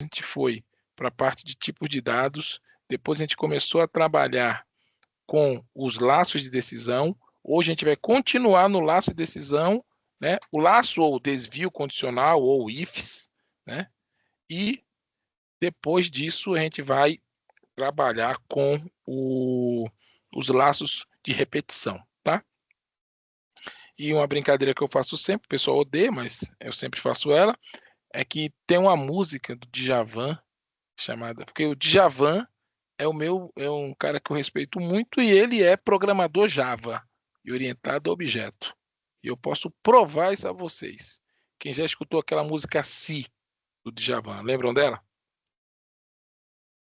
gente foi para a parte de tipos de dados, depois a gente começou a trabalhar com os laços de decisão. Hoje a gente vai continuar no laço de decisão, né? O laço ou desvio condicional ou ifs, né? E depois disso a gente vai trabalhar com os laços de repetição, tá? E uma brincadeira que eu faço sempre, o pessoal odeia, mas eu sempre faço ela, é que tem uma música do Djavan chamada, porque o Djavan é um cara que eu respeito muito e ele é programador Java e orientado a objeto. E eu posso provar isso a vocês. Quem já escutou aquela música Si do Djavan, lembram dela?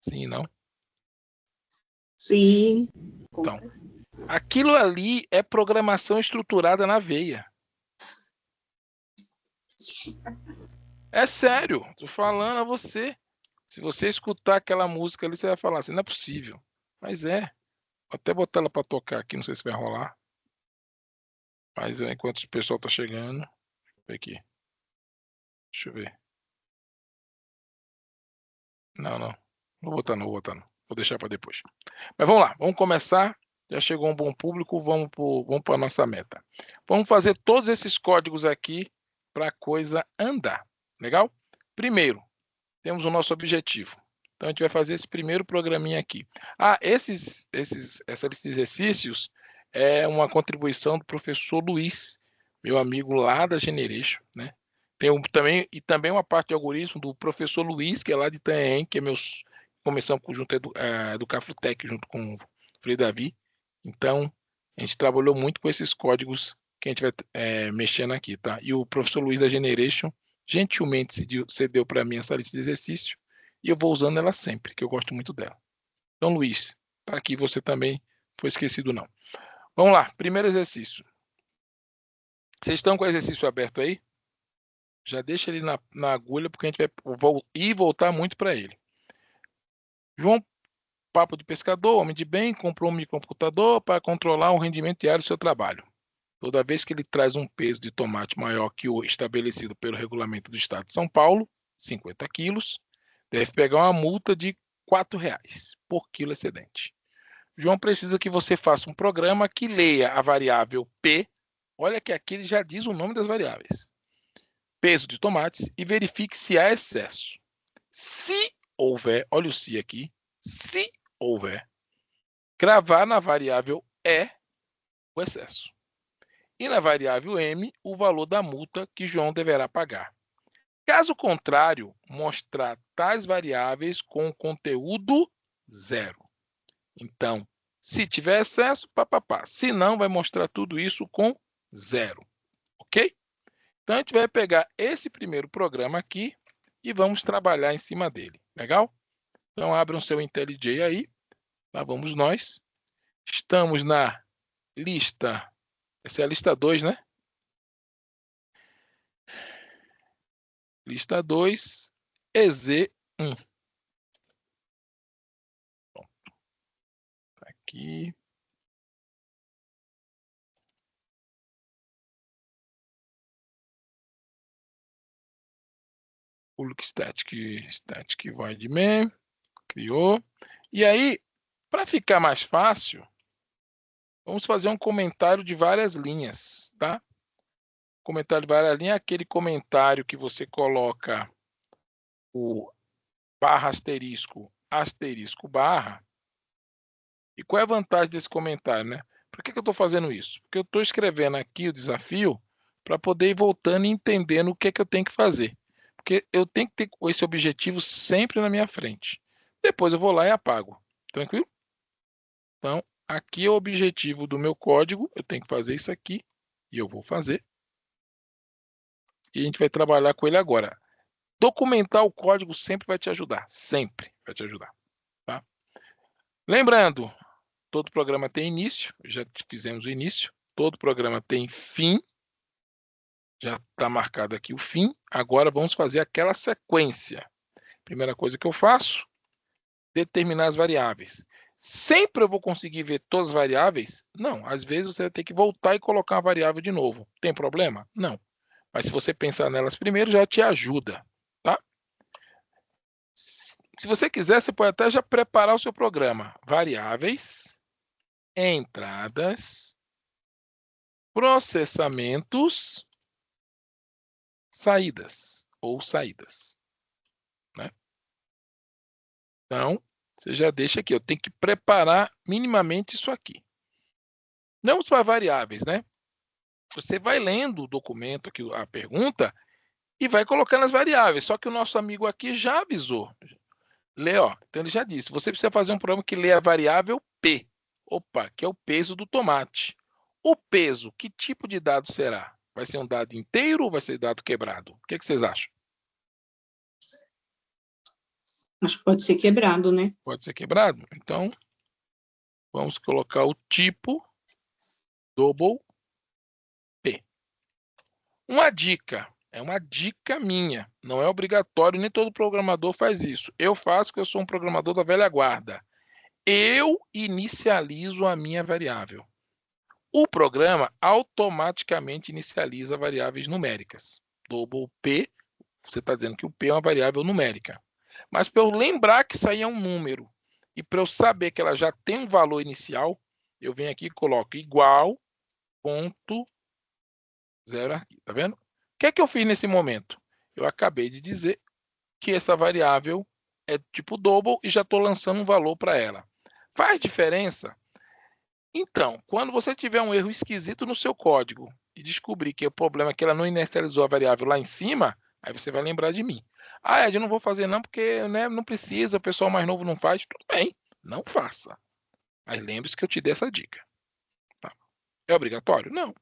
Sim, não? Sim. Então, aquilo ali é programação estruturada na veia. É sério, tô falando a você. Se você escutar aquela música ali, você vai falar assim, não é possível. Mas é. Vou até botar ela para tocar aqui, não sei se vai rolar. Mas enquanto o pessoal tá chegando, aqui. Deixa eu ver. Não, não. Não vou botar não, vou botar não. Vou deixar para depois. Mas vamos lá, vamos começar. Já chegou um bom público, vamos para a nossa meta. Vamos fazer todos esses códigos aqui para a coisa andar. Legal? Primeiro, temos o nosso objetivo. Então, a gente vai fazer esse primeiro programinha aqui. Essa lista de exercícios é uma contribuição do professor Luiz, meu amigo lá da Generation, né? Também uma parte de algoritmo do professor Luiz, que é lá de Itanhaém, que é começamos junto do Cafrutec, junto com o Frei Davi. Então, a gente trabalhou muito com esses códigos que a gente vai mexendo aqui, tá? E o professor Luiz da Generation gentilmente cedeu para mim essa lista de exercício e eu vou usando ela sempre, que eu gosto muito dela. Então, Luiz, tá aqui, você também foi esquecido não. Vamos lá, primeiro exercício. Vocês estão com o exercício aberto aí? Já deixa ele na agulha, porque a gente vai ir e voltar muito para ele. João, papo de pescador, homem de bem, comprou um microcomputador para controlar o rendimento diário do seu trabalho. Toda vez que ele traz um peso de tomate maior que o estabelecido pelo regulamento do Estado de São Paulo, 50 quilos, deve pegar uma multa de R$ 4 por quilo excedente. João precisa que você faça um programa que leia a variável P, olha que aqui ele já diz o nome das variáveis, peso de tomates, e verifique se há excesso. Se houver, olha o se aqui, se houver, gravar na variável E o excesso. E na variável M, o valor da multa que João deverá pagar. Caso contrário, mostrar tais variáveis com conteúdo zero. Então, se tiver excesso, papapá. Se não, vai mostrar tudo isso com zero. Ok? Então, a gente vai pegar esse primeiro programa aqui e vamos trabalhar em cima dele. Legal? Então, abram o seu IntelliJ aí. Lá vamos nós. Estamos na lista. Essa é a lista 2, né? Lista 2, EZ1. Aqui. Public static void main. Criou. E aí, para ficar mais fácil, vamos fazer um comentário de várias linhas, tá? Comentário de várias linhas é aquele comentário que você coloca o barra asterisco, asterisco barra. E qual é a vantagem desse comentário, né? Por que eu estou fazendo isso? Porque eu estou escrevendo aqui o desafio para poder ir voltando e entendendo o que é que eu tenho que fazer. Porque eu tenho que ter esse objetivo sempre na minha frente. Depois eu vou lá e apago. Tranquilo? Então, aqui é o objetivo do meu código. Eu tenho que fazer isso aqui. E eu vou fazer. E a gente vai trabalhar com ele agora. Documentar o código sempre vai te ajudar. Sempre vai te ajudar. Tá? Lembrando, todo programa tem início. Já fizemos o início. Todo programa tem fim. Já está marcado aqui o fim. Agora vamos fazer aquela sequência. Primeira coisa que eu faço, determinar as variáveis. Sempre eu vou conseguir ver todas as variáveis? Não. Às vezes você vai ter que voltar e colocar a variável de novo. Tem problema? Não. Mas se você pensar nelas primeiro, já te ajuda. Tá? Se você quiser, você pode até já preparar o seu programa. Variáveis, entradas, processamentos, saídas ou saídas, né? Então, você já deixa aqui. Eu tenho que preparar minimamente isso aqui. Não só variáveis, né? Você vai lendo o documento aqui, a pergunta, e vai colocando as variáveis. Só que o nosso amigo aqui já avisou. Lê, ó. Então ele já disse. Você precisa fazer um programa que lê a variável P. Opa, que é o peso do tomate. O peso, que tipo de dado será? Vai ser um dado inteiro ou vai ser dado quebrado? O que vocês acham? Acho que pode ser quebrado, né? Pode ser quebrado? Então, vamos colocar o tipo double P. Uma dica, é uma dica minha, não é obrigatório, nem todo programador faz isso. Eu faço, porque eu sou um programador da velha guarda. Eu inicializo a minha variável. O programa automaticamente inicializa variáveis numéricas. Double P, você está dizendo que o P é uma variável numérica. Mas para eu lembrar que isso aí é um número, e para eu saber que ela já tem um valor inicial, eu venho aqui e coloco igual, ponto, zero aqui, tá vendo? O que é que eu fiz nesse momento? Eu acabei de dizer que essa variável é tipo double e já estou lançando um valor para ela. Faz diferença? Então, quando você tiver um erro esquisito no seu código e descobrir que o problema é que ela não inicializou a variável lá em cima, aí você vai lembrar de mim. Ah, Ed, eu não vou fazer não porque, né, não precisa, o pessoal mais novo não faz. Tudo bem, não faça. Mas lembre-se que eu te dei essa dica. Tá? É obrigatório? Não.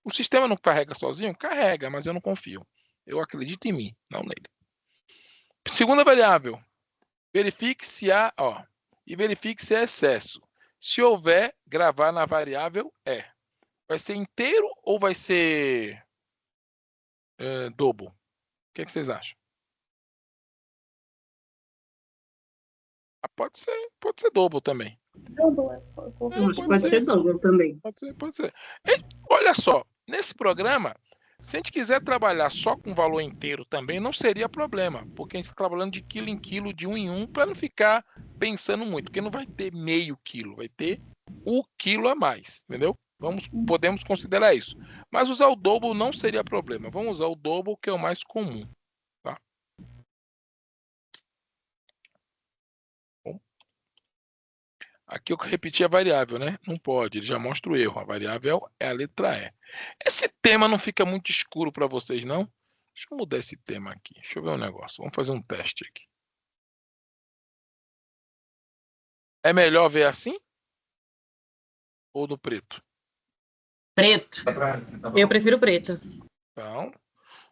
O sistema não carrega sozinho? Carrega, mas eu não confio. Eu acredito em mim, não nele. Segunda variável, verifique se há, e verifique se é excesso. Se houver, gravar na variável é. Vai ser inteiro ou vai ser double? O que vocês acham? Pode ser double também. Pode ser double também. Pode ser. Olha só, nesse programa, se a gente quiser trabalhar só com valor inteiro também, não seria problema, porque a gente está trabalhando de quilo em quilo, de um em um, para não ficar pensando muito, porque não vai ter meio quilo, vai ter o quilo a mais, entendeu? Podemos considerar isso. Mas usar o double não seria problema. Vamos usar o double, que é o mais comum. Tá? Bom, aqui eu repeti a variável, né? Não pode, ele já mostra o erro. A variável é a letra E. Esse tema não fica muito escuro para vocês, não? Deixa eu mudar esse tema aqui. Deixa eu ver um negócio. Vamos fazer um teste aqui. É melhor ver assim? Ou no preto? Preto. Eu prefiro preto. Então,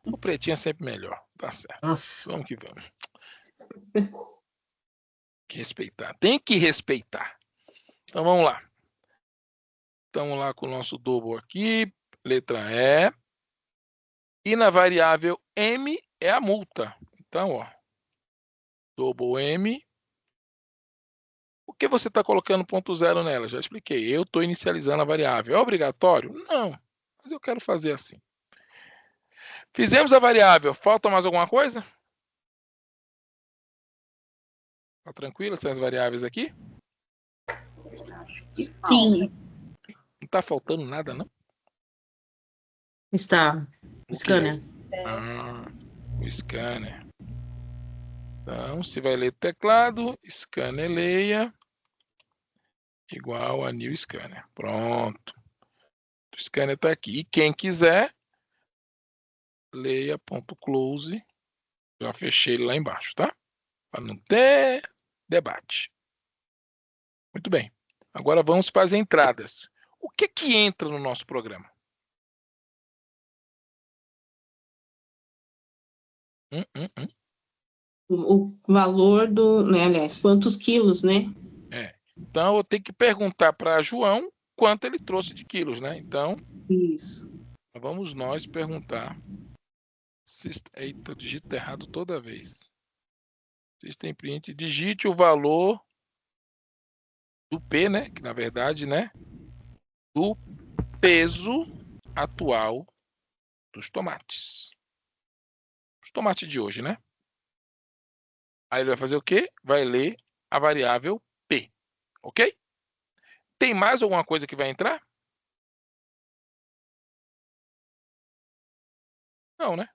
o pretinho é sempre melhor. Tá certo. Nossa. Vamos que vamos. Tem que respeitar. Tem que respeitar. Então, vamos lá. Estamos lá com o nosso double aqui. Letra E. E na variável M é a multa. Então, ó. Double M. Por que você está colocando ponto zero nela? Já expliquei. Eu estou inicializando a variável. É obrigatório? Não. Mas eu quero fazer assim. Fizemos a variável. Falta mais alguma coisa? Tá tranquilo essas variáveis aqui? Sim. Não está faltando nada, não? Está. O scanner. O scanner. Então, se vai ler teclado, scanner leia igual a new scanner. Pronto. O scanner está aqui. E quem quiser, leia ponto close. Já fechei ele lá embaixo, tá? Para não ter debate. Muito bem. Agora vamos para as entradas. O que entra no nosso programa? O valor do, né, aliás, quantos quilos, né? Então, eu tenho que perguntar para João quanto ele trouxe de quilos, né? Então, Isso. vamos nós perguntar. Eita, eu digito errado toda vez. System print, digite o valor do P, né? Que na verdade, né? Do peso atual dos tomates. Os tomates de hoje, né? Aí ele vai fazer o quê? Vai ler a variável P. Ok? Tem mais alguma coisa que vai entrar? Não, né?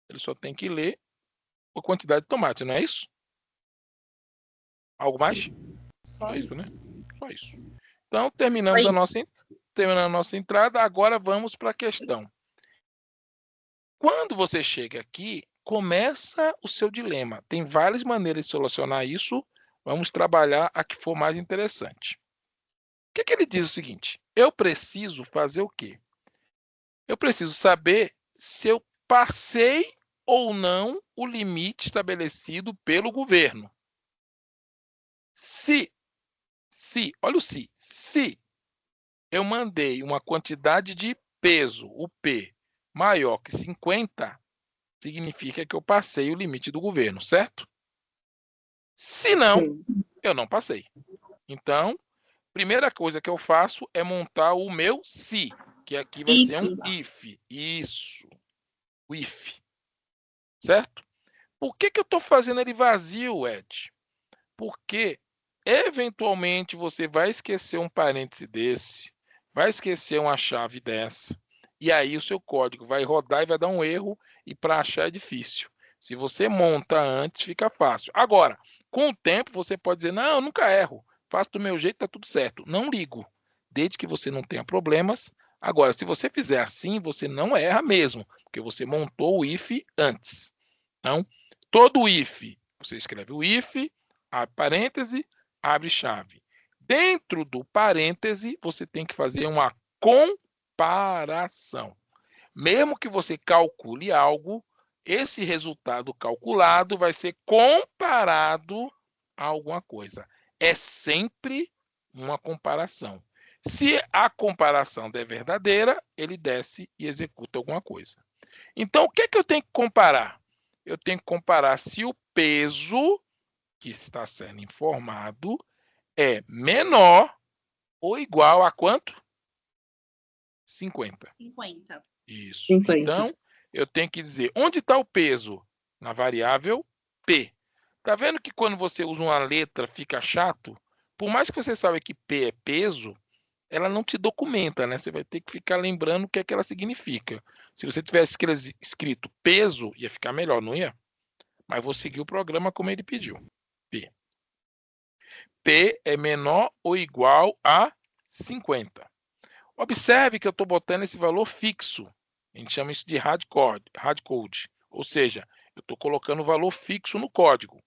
Ele só tem que ler a quantidade de tomate, não é isso? Algo mais? Só isso, né? isso. Só isso. Então, terminamos a nossa entrada. Agora vamos para a questão. Quando você chega aqui, começa o seu dilema. Tem várias maneiras de solucionar isso. Vamos trabalhar a que for mais interessante. O que ele diz o seguinte? Eu preciso fazer o quê? Eu preciso saber se eu passei ou não o limite estabelecido pelo governo. Olha o se eu mandei uma quantidade de peso, o P, maior que 50, significa que eu passei o limite do governo, certo? Se não, eu não passei. Então, primeira coisa que eu faço é montar o meu se, que aqui vai ser um if. Isso, o if. Certo? Por que eu estou fazendo ele vazio, Ed? Porque, eventualmente, você vai esquecer um parêntese desse, vai esquecer uma chave dessa, e aí o seu código vai rodar e vai dar um erro, e para achar é difícil. Se você monta antes, fica fácil. Agora, com o tempo, você pode dizer, não, eu nunca erro, faço do meu jeito, está tudo certo. Não ligo, desde que você não tenha problemas. Agora, se você fizer assim, você não erra mesmo, porque você montou o if antes. Então, todo if, você escreve o if, abre parêntese, abre chave. Dentro do parêntese, você tem que fazer uma comparação. Mesmo que você calcule algo, esse resultado calculado vai ser comparado a alguma coisa. É sempre uma comparação. Se a comparação der verdadeira, ele desce e executa alguma coisa. Então, o que é que eu tenho que comparar? Eu tenho que comparar se o peso que está sendo informado é menor ou igual a quanto? 50. 50. Isso. 50. Então, eu tenho que dizer onde está o peso? Na variável P. Tá vendo que quando você usa uma letra fica chato? Por mais que você saiba que P é peso, ela não te documenta, né? Você vai ter que ficar lembrando o que é que ela significa. Se você tivesse escrito peso, ia ficar melhor, não ia? Mas vou seguir o programa como ele pediu. P. P é menor ou igual a 50. Observe que eu estou botando esse valor fixo. A gente chama isso de hard code. Ou seja, eu estou colocando o valor fixo no código.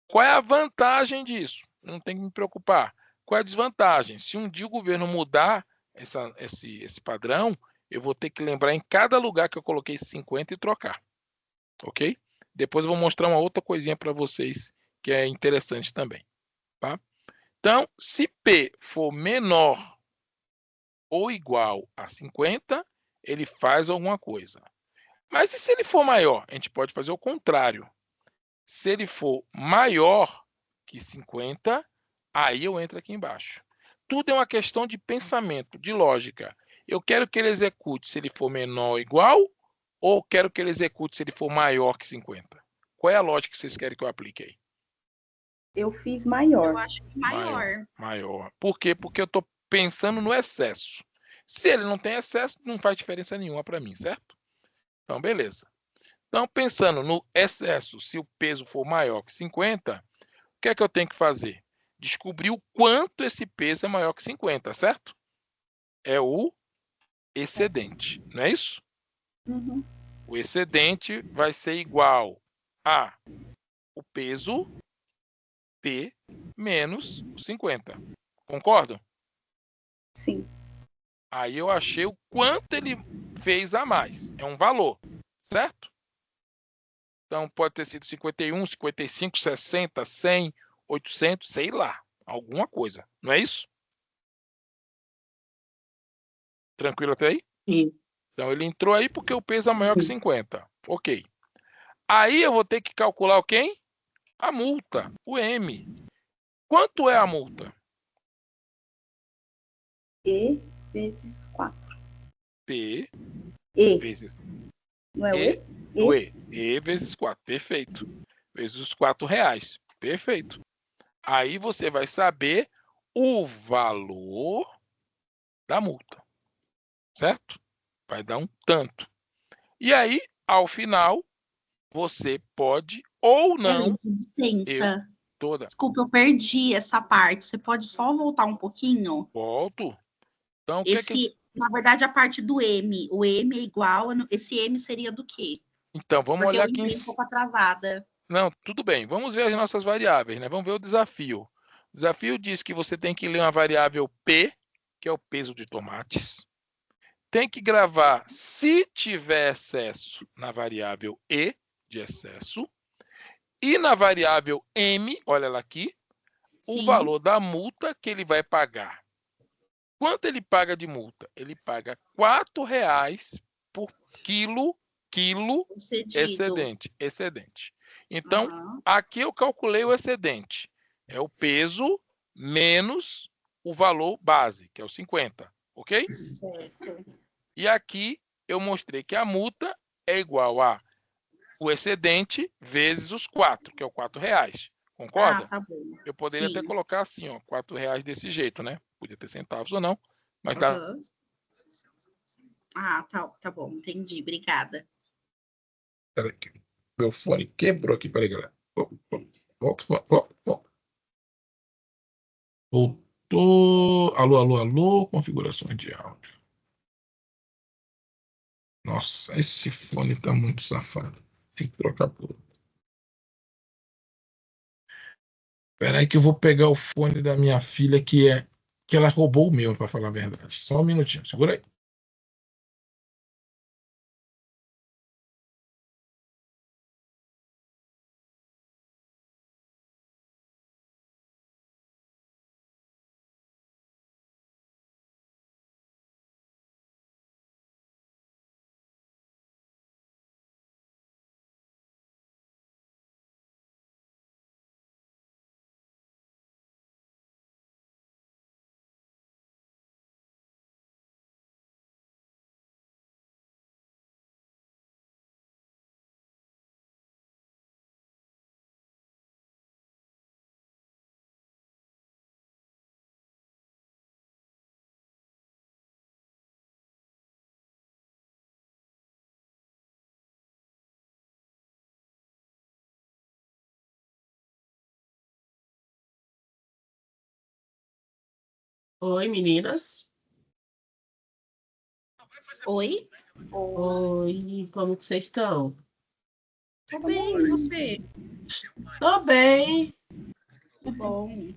Qual é a vantagem disso? Eu não tenho que me preocupar. Qual é a desvantagem? Se um dia o governo mudar esse padrão, eu vou ter que lembrar em cada lugar que eu coloquei 50 e trocar. Ok? Depois eu vou mostrar uma outra coisinha para vocês que é interessante também. Tá? Então, se P for menor ou igual a 50, ele faz alguma coisa. Mas e se ele for maior? A gente pode fazer o contrário. Se ele for maior que 50, aí eu entro aqui embaixo. Tudo é uma questão de pensamento, de lógica. Eu quero que ele execute se ele for menor ou igual, ou quero que ele execute se ele for maior que 50? Qual é a lógica que vocês querem que eu aplique aí? Eu fiz maior. Eu acho que maior. Maior. Por quê? Porque eu estou pensando no excesso. Se ele não tem excesso, não faz diferença nenhuma para mim, certo? Então, beleza. Então, pensando no excesso, se o peso for maior que 50, o que é que eu tenho que fazer? Descobrir o quanto esse peso é maior que 50, certo? É o excedente, não é isso? Uhum. O excedente vai ser igual a o peso P menos 50. Concordam? Sim. Aí eu achei o quanto ele fez a mais. É um valor, certo? Então pode ter sido 51, 55, 60, 100, 800, sei lá. Alguma coisa. Não é isso? Tranquilo até aí? Sim. Então ele entrou aí porque o peso é maior que 50. Ok. Aí eu vou ter que calcular o quem? A multa, o M. Quanto é a multa? E vezes 4. P E. vezes Não é o E. E? O E. E vezes 4. Perfeito. vezes os R$ 4. Perfeito. Aí você vai saber o valor da multa, certo? Vai dar um tanto. E aí, ao final, você pode ou não... Licença. Toda. Desculpa, eu perdi essa parte. Você pode só voltar um pouquinho? Volto. Então, o que é que... Na verdade, a parte do M. O M é igual... Esse M seria do quê? Então, vamos Porque olhar eu aqui entrei um pouco atrasada. Não, tudo bem. Vamos ver as nossas variáveis, né? Vamos ver o desafio. O desafio diz que você tem que ler uma variável P, que é o peso de tomates. Tem que gravar se tiver excesso na variável E, de excesso. E na variável M, olha ela aqui, o Sim. valor da multa que ele vai pagar. Quanto ele paga de multa? Ele paga R$ 4 por quilo excedente. Então, aqui eu calculei o excedente. É o peso menos o valor base, que é o 50, ok? Certo. E aqui eu mostrei que a multa é igual a o excedente vezes os 4, que é o R$ 4. Concorda? Ah, tá bom. Eu poderia até colocar assim, ó, R$ 4 desse jeito, né? Podia ter centavos ou não, mas dá. Ah, tá bom, entendi. Obrigada. Peraí, meu fone quebrou aqui, peraí, galera. Volta. Voltou. Alô, configurações de áudio. Nossa, esse fone tá muito safado. Tem que trocar por outro. Peraí que eu vou pegar o fone da minha filha, que ela roubou o meu, para falar a verdade. Só um minutinho, segura aí. Oi, meninas. Oi? Oi, como que vocês estão? Tô bem, e você? Tô bem. Que bom.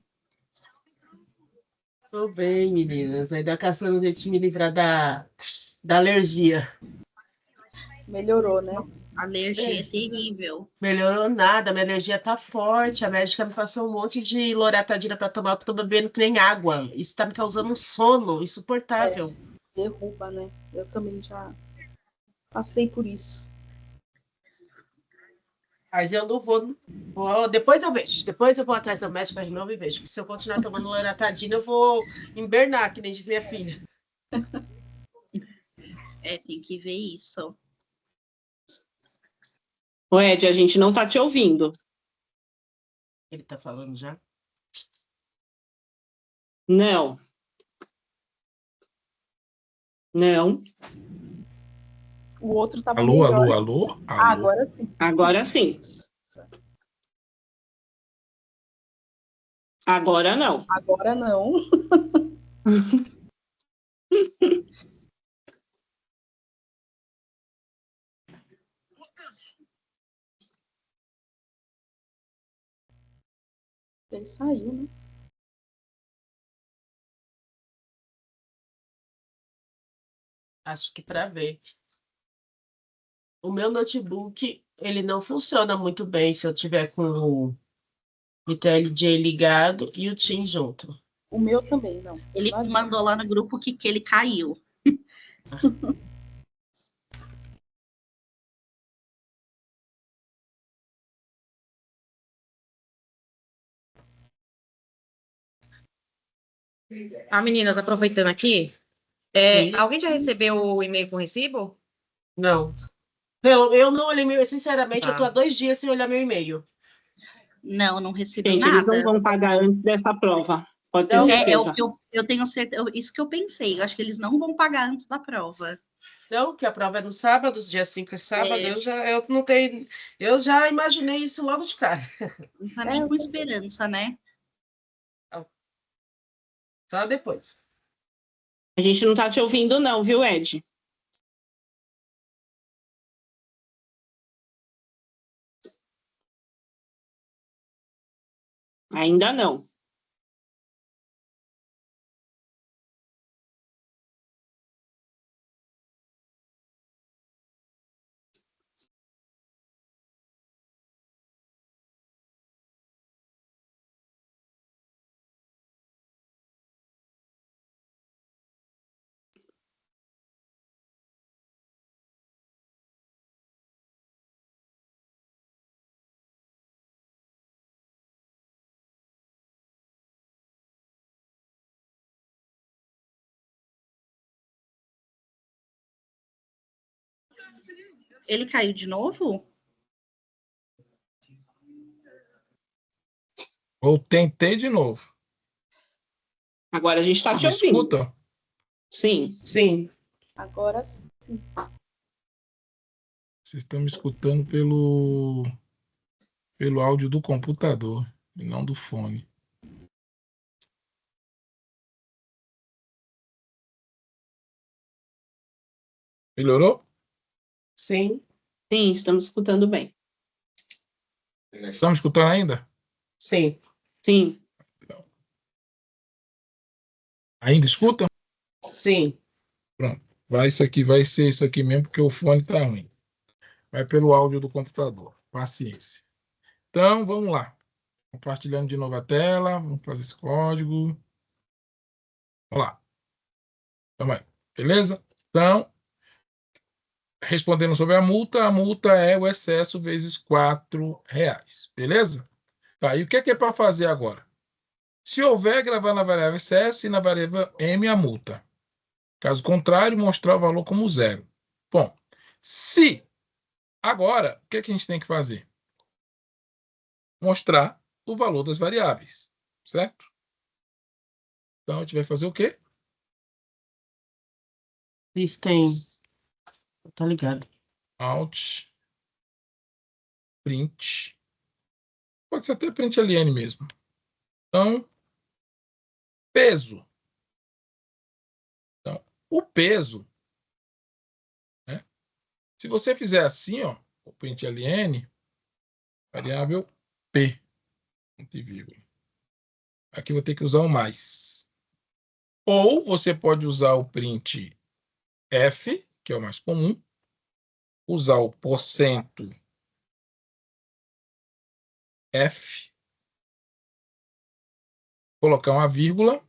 Tô bem, meninas. Ainda caçando um jeito de me livrar da alergia. Melhorou, né? A alergia é terrível. Melhorou nada, minha alergia tá forte. A médica me passou um monte de loratadina pra tomar, eu tô bebendo que nem água. Isso tá me causando um sono insuportável. Derruba, né? Eu também já passei por isso. Mas eu não vou. Depois eu vejo. Depois eu vou atrás da médica de novo e vejo. Porque se eu continuar tomando loratadina, eu vou invernar, que nem diz minha filha. Tem que ver isso. Ô, Ed, a gente não tá te ouvindo. Ele tá falando já? Não. Não. O outro tava Alô. Ah, agora sim. Agora sim. Agora não. Agora não. Ele saiu, né? Acho que para ver. O meu notebook, ele não funciona muito bem se eu tiver com o ITLJ ligado e o Teams junto. O meu também, não. Ele Não mandou lá no grupo que ele caiu. Meninas, aproveitando aqui, alguém já recebeu o e-mail com recibo? Não. Eu não olhei meu, sinceramente, Tá. eu tô há 2 dias sem olhar meu e-mail. Não, não recebi Gente, eles não nada. vão pagar antes dessa prova. Pode ter Não, certeza. Eu tenho certeza, isso que eu pensei. Eu acho que eles não vão pagar antes da prova. Não, que a prova é no sábado, dia 5 é sábado, É. eu não tenho. Eu já imaginei isso logo de cara. Não tá nem com esperança, né? Só depois. A gente não tá te ouvindo não, viu, Ed? Ainda não. Ele caiu de novo? Eu tentei de novo. Agora a gente tá Me te ouvindo. escutam? Sim. Sim. Agora sim. Vocês estão me escutando pelo áudio do computador e não do fone. Melhorou? Sim. Sim, estamos escutando bem. Estão me escutando ainda? Sim. Sim. Ainda escutam? Sim. Pronto. Vai ser isso aqui mesmo, porque o fone está ruim. Vai pelo áudio do computador. Paciência. Então, vamos lá. Compartilhando de novo a tela. Vamos fazer esse código. Vamos lá. Vamos aí. Beleza? Então, respondendo sobre a multa é o excesso vezes R$ 4. Beleza? Tá, e o que é para fazer agora? Se houver, gravar na variável excesso e na variável M a multa. Caso contrário, mostrar o valor como zero. Bom, se agora, o que é que a gente tem que fazer? Mostrar o valor das variáveis, certo? Então, a gente vai fazer o quê? System. Tá ligado. Alt, print. Pode ser até print ln mesmo. Então, peso. Então, o peso, né? Se você fizer assim, ó, o print ln, variável p, ponto e vírgula. Aqui eu vou ter que usar o mais. Ou você pode usar o print f, que é o mais comum, usar o porcento f, colocar uma vírgula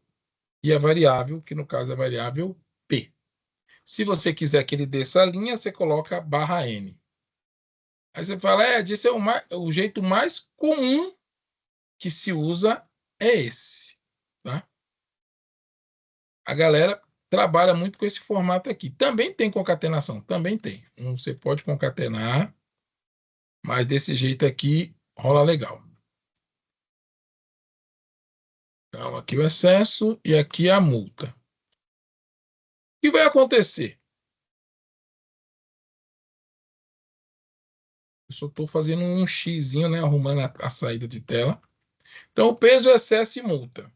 e a variável, que no caso é a variável p. Se você quiser que ele desça a linha, você coloca barra n. Aí você fala, esse é o jeito mais comum que se usa é esse. Tá? A galera trabalha muito com esse formato aqui. Também tem concatenação, também tem. Você pode concatenar, mas desse jeito aqui rola legal. Então, aqui o excesso e aqui a multa. O que vai acontecer? Eu só estou fazendo um xizinho, né, arrumando a saída de tela. Então, o peso, excesso e multa.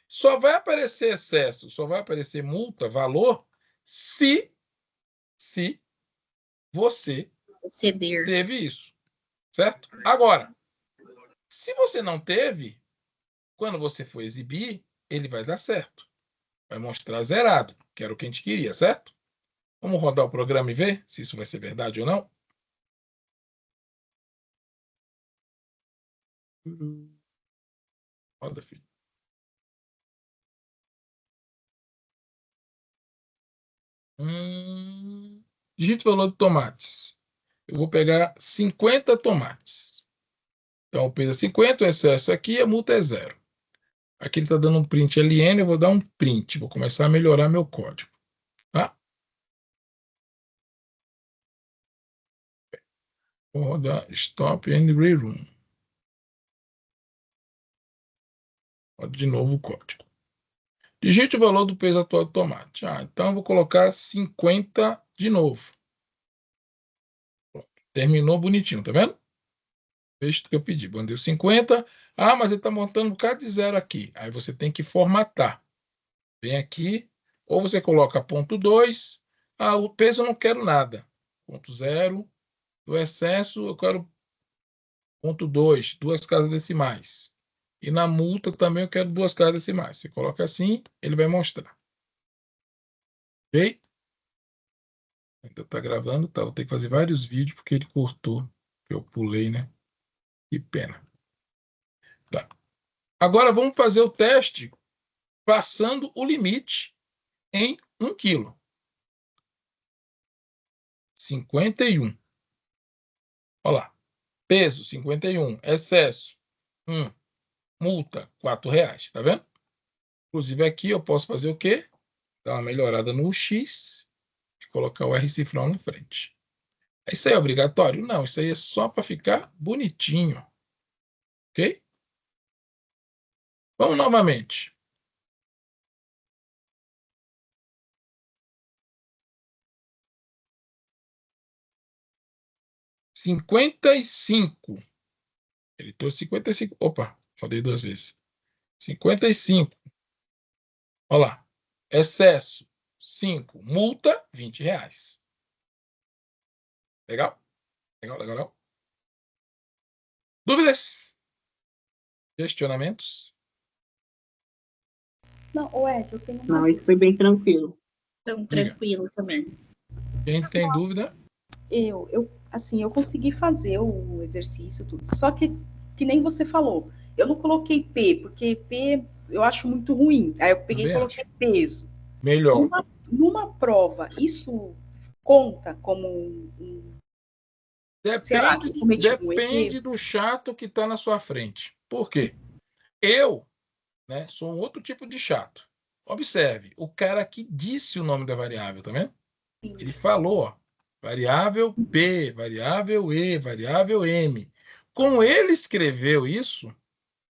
Só vai aparecer excesso, só vai aparecer multa, valor, se você Ceder. teve isso, certo? Agora, se você não teve, quando você for exibir, ele vai dar certo. Vai mostrar zerado, que era o que a gente queria, certo? Vamos rodar o programa e ver se isso vai ser verdade ou não? Roda, filho. Digite o valor de tomates. Eu vou pegar 50 tomates. Então, o peso é 50, o excesso aqui, a multa é 0. Aqui ele está dando um print ln, eu vou dar um print. Vou começar a melhorar meu código. Tá? Vou rodar stop and rerun. Olha de novo o código. Digite o valor do peso atual do tomate. Então eu vou colocar 50 de novo. Pronto. Terminou bonitinho, tá vendo? Fez o que eu pedi. Deu 50. Mas ele está montando um bocado de zero aqui. Aí você tem que formatar. Vem aqui. Ou você coloca ponto 2. O peso eu não quero nada. Ponto 0. Do excesso eu quero ponto 2. 2 casas decimais. E na multa também eu quero 2 casas decimais. Você coloca assim, ele vai mostrar. Ok? Ainda está gravando, tá? Vou ter que fazer vários vídeos porque ele cortou. Eu pulei, né? Que pena. Tá. Agora vamos fazer o teste passando o limite em 1 quilo. 51. Olha lá. Peso, 51. Excesso, 1. Multa, R$4. Tá vendo? Inclusive aqui eu posso fazer o quê? Dar uma melhorada no X e colocar o R cifrão na frente. Isso aí é obrigatório? Não, isso aí é só para ficar bonitinho. Ok? Vamos novamente. 55. Ele trouxe 55. Opa, falei 2 vezes. 55. Olha lá. Excesso, 5. Multa, R$20. Legal? Legal, legal, legal. Dúvidas? Questionamentos? Não, o Ed, eu tenho Não, isso foi bem tranquilo. Tão Diga. tranquilo também. Quem tem dúvida? assim, eu consegui fazer o exercício, tudo. Só que nem você falou, eu não coloquei P, porque P eu acho muito ruim. Aí eu peguei e Também coloquei peso. Melhor. Numa prova, isso conta como sei lá, Depende, cometi um depende erro? do chato que está na sua frente. Por quê? Eu, né, sou um outro tipo de chato. Observe, o cara que disse o nome da variável, tá vendo? Ele falou, ó, variável P, variável E, variável M. Como ele escreveu isso,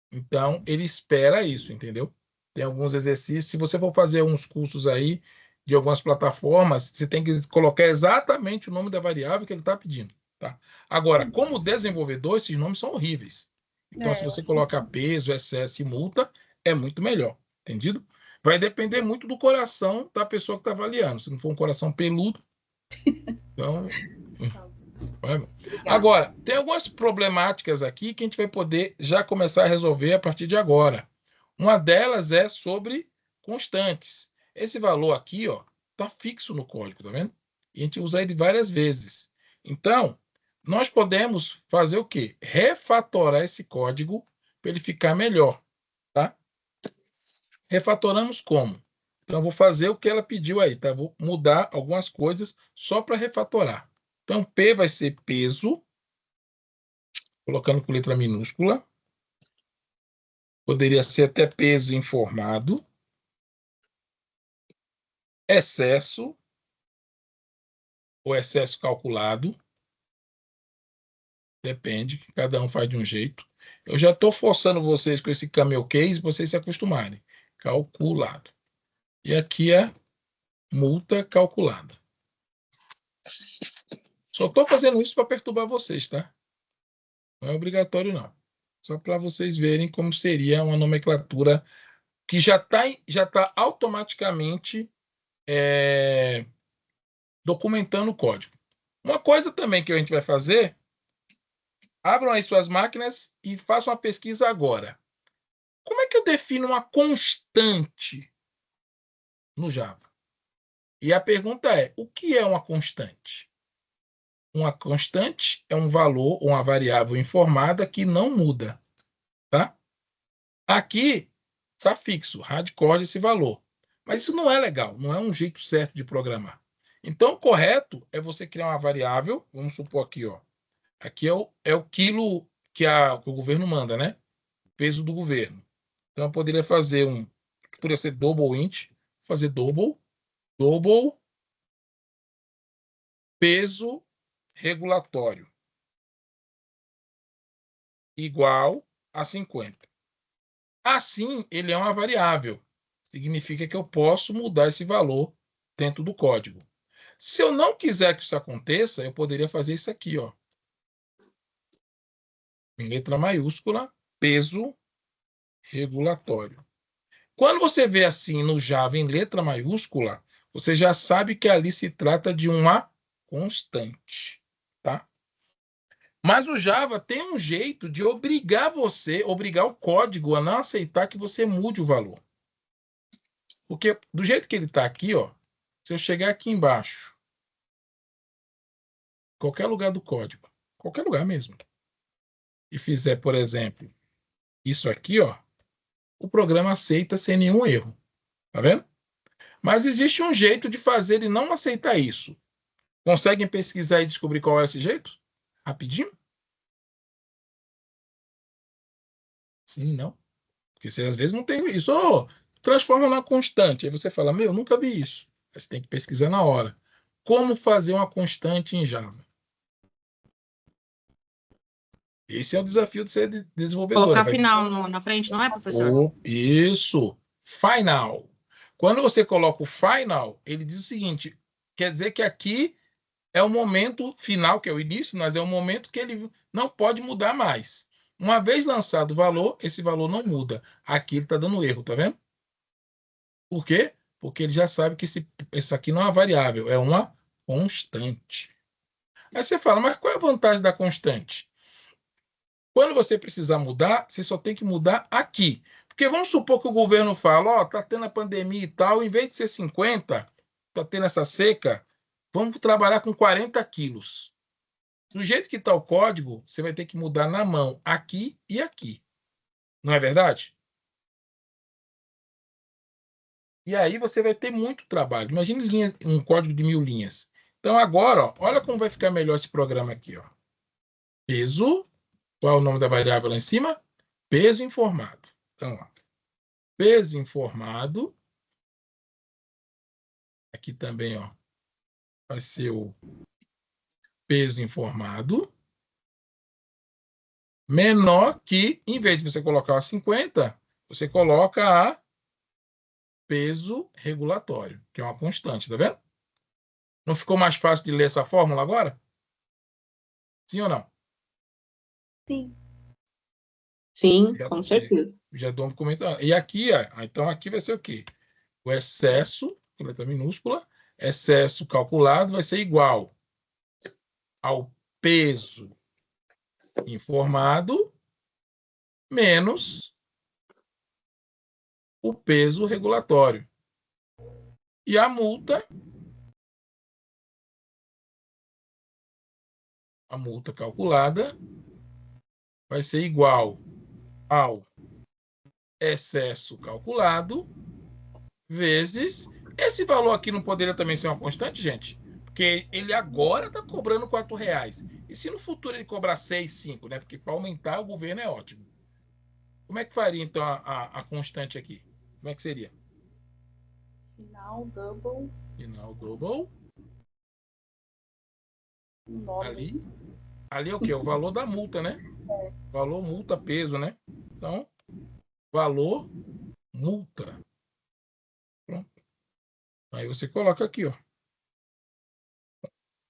então ele espera isso, entendeu? Tem alguns exercícios. Se você for fazer uns cursos aí de algumas plataformas, você tem que colocar exatamente o nome da variável que ele está pedindo, tá? Agora, como desenvolvedor, esses nomes são horríveis. Então, se você coloca peso, excesso e multa, é muito melhor, entendido? Vai depender muito do coração da pessoa que está avaliando. Se não for um coração peludo, então. Agora, tem algumas problemáticas aqui que a gente vai poder já começar a resolver a partir de agora. Uma delas é sobre constantes. Esse valor aqui, ó, está fixo no código, tá vendo? E a gente usa ele várias vezes. Então, nós podemos fazer o quê? Refatorar esse código para ele ficar melhor, tá? Refatoramos como? Então, eu vou fazer o que ela pediu aí, tá? Vou mudar algumas coisas só para refatorar. Então, P vai ser peso, colocando com letra minúscula. Poderia ser até peso informado. Excesso, ou excesso calculado. Depende, cada um faz de um jeito. Eu já estou forçando vocês com esse camel case, para vocês se acostumarem. Calculado. E aqui é multa calculada. Só estou fazendo isso para perturbar vocês, tá? Não é obrigatório, não. Só para vocês verem como seria uma nomenclatura que já tá automaticamente documentando o código. Uma coisa também que a gente vai fazer, abram aí suas máquinas e façam uma pesquisa agora. Como é que eu defino uma constante no Java? E a pergunta é, o que é uma constante? Uma constante é um valor, uma variável informada que não muda, tá? Aqui está fixo, hardcore esse valor. Mas isso não é legal, não é um jeito certo de programar. Então, o correto é você criar uma variável, vamos supor aqui, ó. Aqui é o quilo que o governo manda, né? Peso do governo. Então, eu poderia fazer poderia ser double int, fazer double peso regulatório igual a 50. Assim, ele é uma variável. Significa que eu posso mudar esse valor dentro do código. Se eu não quiser que isso aconteça, eu poderia fazer isso aqui, ó. Em letra maiúscula, peso regulatório. Quando você vê assim no Java em letra maiúscula, você já sabe que ali se trata de uma constante, tá? Mas o Java tem um jeito de obrigar o código a não aceitar que você mude o valor. Porque do jeito que ele está aqui, ó, se eu chegar aqui embaixo, qualquer lugar do código, qualquer lugar mesmo, e fizer, por exemplo, isso aqui, ó, o programa aceita sem nenhum erro. Tá vendo? Mas existe um jeito de fazer ele não aceitar isso. Conseguem pesquisar e descobrir qual é esse jeito? Rapidinho? Sim, não. Porque você às vezes não tem isso. Oh, transforma na constante. Aí você fala, meu, nunca vi isso. Aí você tem que pesquisar na hora. Como fazer uma constante em Java? Esse é o desafio de ser desenvolvedor. Colocar final na frente, não é, professor? Isso. Final. Quando você coloca o final, ele diz o seguinte, quer dizer que aqui é o momento final, que é o início, mas é o momento que ele não pode mudar mais. Uma vez lançado o valor, esse valor não muda. Aqui ele está dando erro, tá vendo? Por quê? Porque ele já sabe que esse aqui não é uma variável, é uma constante. Aí você fala, mas qual é a vantagem da constante? Quando você precisar mudar, você só tem que mudar aqui. Porque vamos supor que o governo fala, ó, tá tendo a pandemia e tal, em vez de ser 50, tá tendo essa seca, vamos trabalhar com 40 quilos. Do jeito que está o código, você vai ter que mudar na mão, aqui e aqui. Não é verdade? E aí você vai ter muito trabalho. Imagine um código de 1000 linhas. Então agora, ó, olha como vai ficar melhor esse programa aqui. Ó. Peso, qual é o nome da variável lá em cima? Peso informado. Então, ó, peso informado. Aqui também, ó, vai ser o peso informado. Menor que, em vez de você colocar a 50, você coloca a peso regulatório, que é uma constante, tá vendo? Não ficou mais fácil de ler essa fórmula agora? Sim ou não? Sim. Sim, com certeza. Já dou um comentário. E aqui, ó, então aqui vai ser o quê? O excesso, letra minúscula, excesso calculado vai ser igual ao peso informado menos o peso regulatório. E a multa calculada vai ser igual ao excesso calculado vezes... Esse valor aqui não poderia também ser uma constante, gente? Porque ele agora está cobrando R$4. E se no futuro ele cobrar 6, 5, né? Porque para aumentar o governo é ótimo. Como é que faria, então, a constante aqui? Como é que seria? Final double. Final double. 9. Ali é o quê? O valor da multa, né? Valor, multa, peso, né? Então, valor, multa. Pronto. Aí você coloca aqui, ó.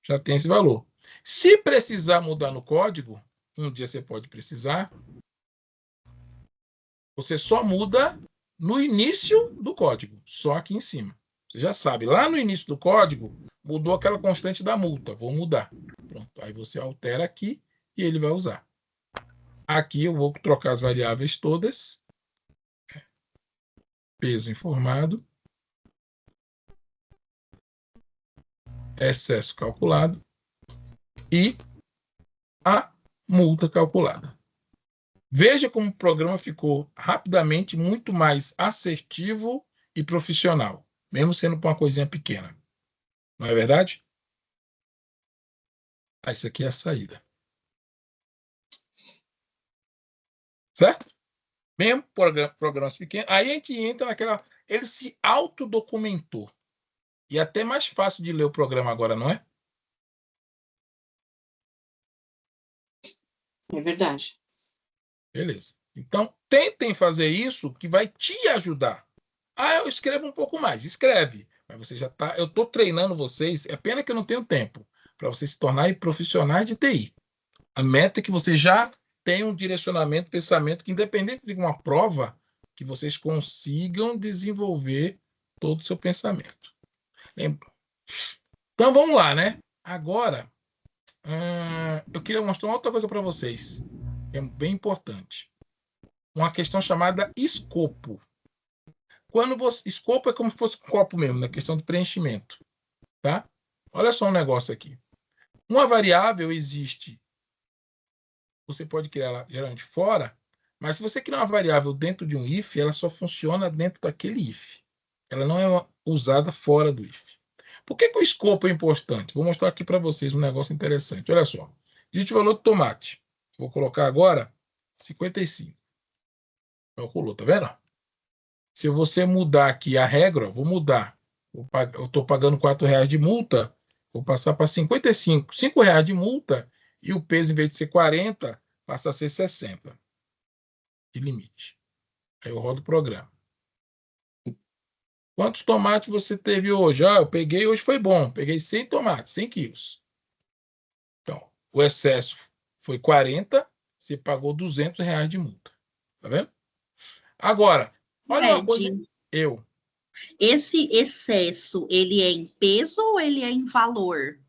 Já tem esse valor. Se precisar mudar no código, um dia você pode precisar, você só muda no início do código, só aqui em cima. Você já sabe, lá no início do código, mudou aquela constante da multa, vou mudar. Pronto, aí você altera aqui e ele vai usar. Aqui eu vou trocar as variáveis todas. Peso informado. Excesso calculado. E a multa calculada. Veja como o programa ficou rapidamente muito mais assertivo e profissional, mesmo sendo para uma coisinha pequena. Não é verdade? Ah, isso aqui é a saída. Certo? Mesmo programas pequenos. Aí a gente entra naquela... Ele se autodocumentou. E é até mais fácil de ler o programa agora, não é? É verdade. Beleza. Então, tentem fazer isso que vai te ajudar. Ah, eu escrevo um pouco mais. Escreve. Mas você já está... Eu estou treinando vocês. É pena que eu não tenho tempo para vocês se tornarem profissionais de TI. A meta é que você já tenha um direcionamento, pensamento, que independente de uma prova, que vocês consigam desenvolver todo o seu pensamento. Então, vamos lá, né? Agora, eu queria mostrar uma outra coisa para vocês. É bem importante. Uma questão chamada escopo. Escopo é como se fosse um copo mesmo, na questão do preenchimento. Tá? Olha só um negócio aqui. Uma variável existe. Você pode criar ela geralmente fora, mas se você criar uma variável dentro de um if, ela só funciona dentro daquele if. Ela não é usada fora do if. Por que o escopo é importante? Vou mostrar aqui para vocês um negócio interessante. Olha só. Digite o valor do tomate. Vou colocar agora 55. Calculou, tá vendo? Se você mudar aqui a regra, vou mudar. Eu estou pagando R$4 de multa, vou passar para 55. R$5 de multa e o peso, em vez de ser 40, passa a ser 60 de limite. Aí eu rodo o programa. Quantos tomates você teve hoje? Eu peguei, hoje foi bom. Peguei 100 tomates, 100 quilos. Então, o excesso foi 40, você pagou R$200 de multa. Tá vendo? Agora, olha uma coisa. Esse excesso, ele é em peso ou ele é em valor?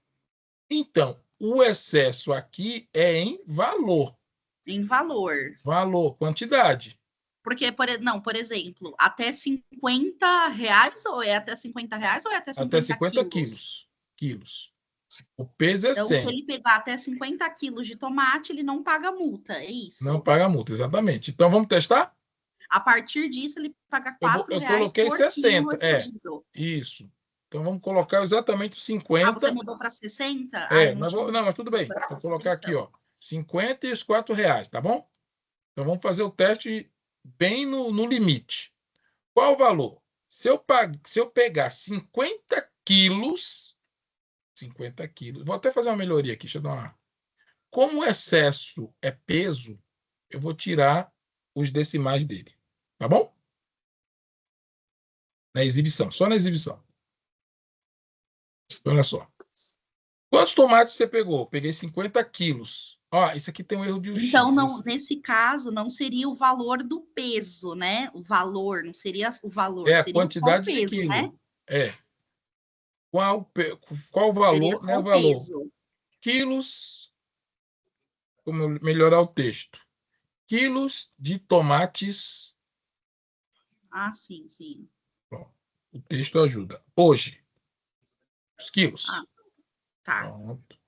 Então, o excesso aqui é em valor. Em valor. Valor, quantidade. Porque, por exemplo, até R$50 ou é até R$50 ou é até 50 até 50 quilos. O peso é então, 100. Se ele pegar até 50 quilos de tomate, ele não paga multa, é isso? Não paga multa, exatamente. Então, vamos testar? A partir disso, ele paga R$4 eu coloquei por 60. quilo. Isso. Então, vamos colocar exatamente 50. Você mudou para 60? Mas tudo bem. Vou colocar aqui, ó, 50 e os R$4, tá bom? Então, vamos fazer o teste bem no limite. Qual o valor? Se eu pegar 50 quilos, vou até fazer uma melhoria aqui, deixa eu dar uma... Como o excesso é peso, eu vou tirar os decimais dele, tá bom? Na exibição, só na exibição. Olha só. Quantos tomates você pegou? Peguei 50 quilos. Isso aqui tem um erro de um Então, X. nesse caso, não seria o valor do peso, né? O valor, não seria o valor. É a seria quantidade só o peso, de quilo. Né? Qual o valor? Seria só o peso. Quilos. Como melhorar o texto? Quilos de tomates. Sim, sim. Bom, o texto ajuda. Hoje. Os quilos. Tá. Pronto.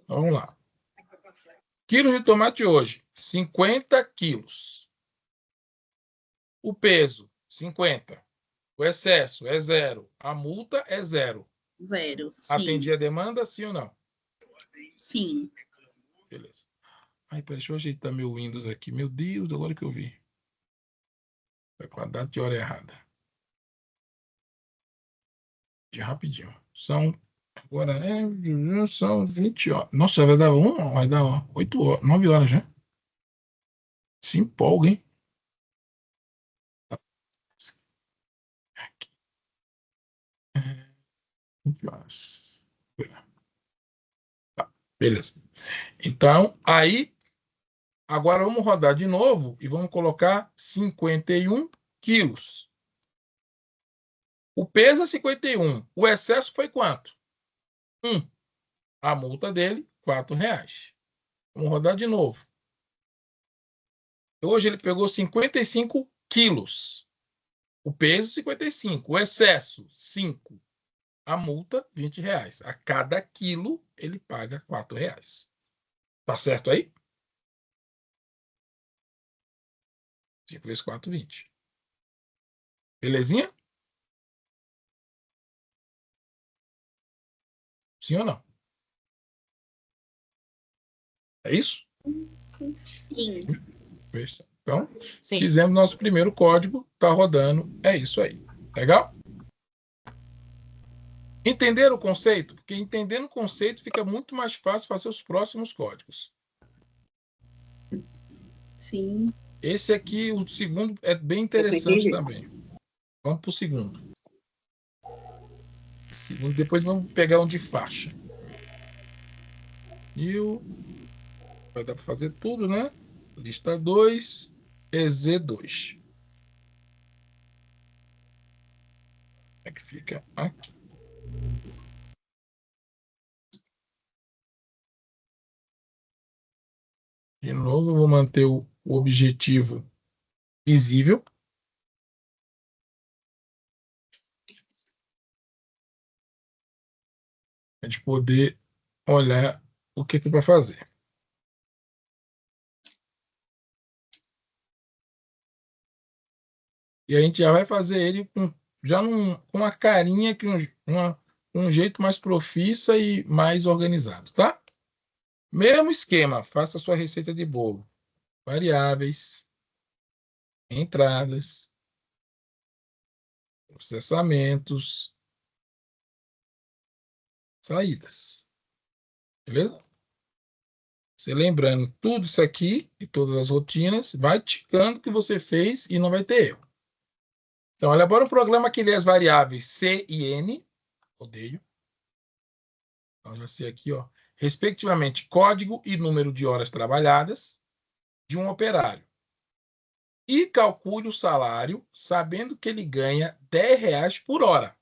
Vamos lá. Quilos de tomate hoje, 50 quilos. O peso, 50. O excesso é 0. A multa é 0. 0, sim. Atendi a demanda, sim ou não? Sim. Beleza. Peraí, deixa eu ajeitar meu Windows aqui. Meu Deus, agora que eu vi. Está com a data de hora errada. Rapidinho. Agora são 20 horas. Nossa, vai dar 8 horas, 9 horas já. Se empolga, hein? Aqui. 20 horas. Tá, beleza. Então, aí, agora vamos rodar de novo e vamos colocar 51 quilos. O peso é 51. O excesso foi quanto? 1. A multa dele, R$4. Vamos rodar de novo. Hoje ele pegou 55 quilos. O peso, 55. O excesso, 5. A multa, R$20. A cada quilo, ele paga R$4. Tá certo aí? 5 vezes 4, 20. Belezinha? Sim ou não? É isso? Sim. Então, Sim. fizemos nosso primeiro código, tá rodando, é isso aí. Legal? Entenderam o conceito? Porque entendendo o conceito fica muito mais fácil fazer os próximos códigos. Sim. Esse aqui, o segundo, é bem interessante entendi. também. Vamos para o segundo. Depois vamos pegar um de faixa. Vai dar para fazer tudo, né? Lista 2, EZ2. Como é que fica aqui? De novo, vou manter o objetivo visível. A gente poder olhar o que vai fazer. E a gente já vai fazer ele com uma carinha, um jeito mais profissa e mais organizado, tá? Mesmo esquema, faça a sua receita de bolo. Variáveis, entradas, processamentos, saídas. Beleza? Você lembrando tudo isso aqui e todas as rotinas, vai ticando o que você fez e não vai ter erro. Então, elabora um programa que lê as variáveis C e N. Odeio. Então, já sei aqui, ó. Respectivamente, código e número de horas trabalhadas de um operário. E calcule o salário sabendo que ele ganha R$10 por hora.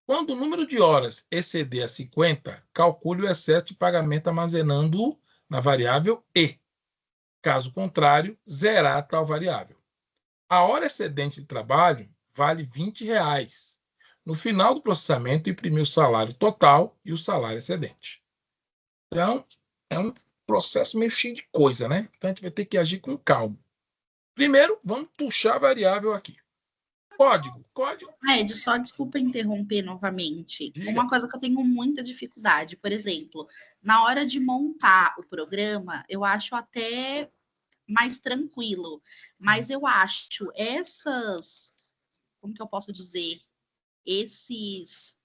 Quando o número de horas exceder a 50, calcule o excesso de pagamento armazenando-o na variável E. Caso contrário, zerar tal variável. A hora excedente de trabalho vale R$20. No final do processamento, imprimir o salário total e o salário excedente. Então, é um processo meio cheio de coisa, né? Então, a gente vai ter que agir com calma. Primeiro, vamos puxar a variável aqui. Código. Ed, só desculpa interromper novamente. Diga. Uma coisa que eu tenho muita dificuldade, por exemplo, na hora de montar o programa, eu acho até mais tranquilo, mas eu acho como que eu posso dizer, esses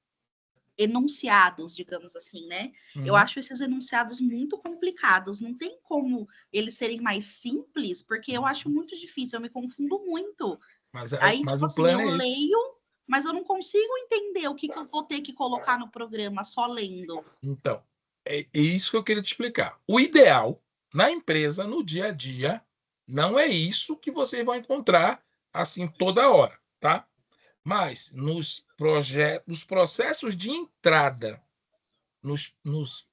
enunciados, digamos assim, né? Eu acho esses enunciados muito complicados. Não tem como eles serem mais simples, porque eu acho muito difícil, eu me confundo muito. Mas Tipo o assim, plano eu é esse. leio, mas eu não consigo entender o que eu vou ter que colocar no programa só lendo. Então, é isso que eu queria te explicar. O ideal na empresa, no dia a dia, não é isso que vocês vão encontrar assim toda hora, tá? Mas nos processos de entrada, nos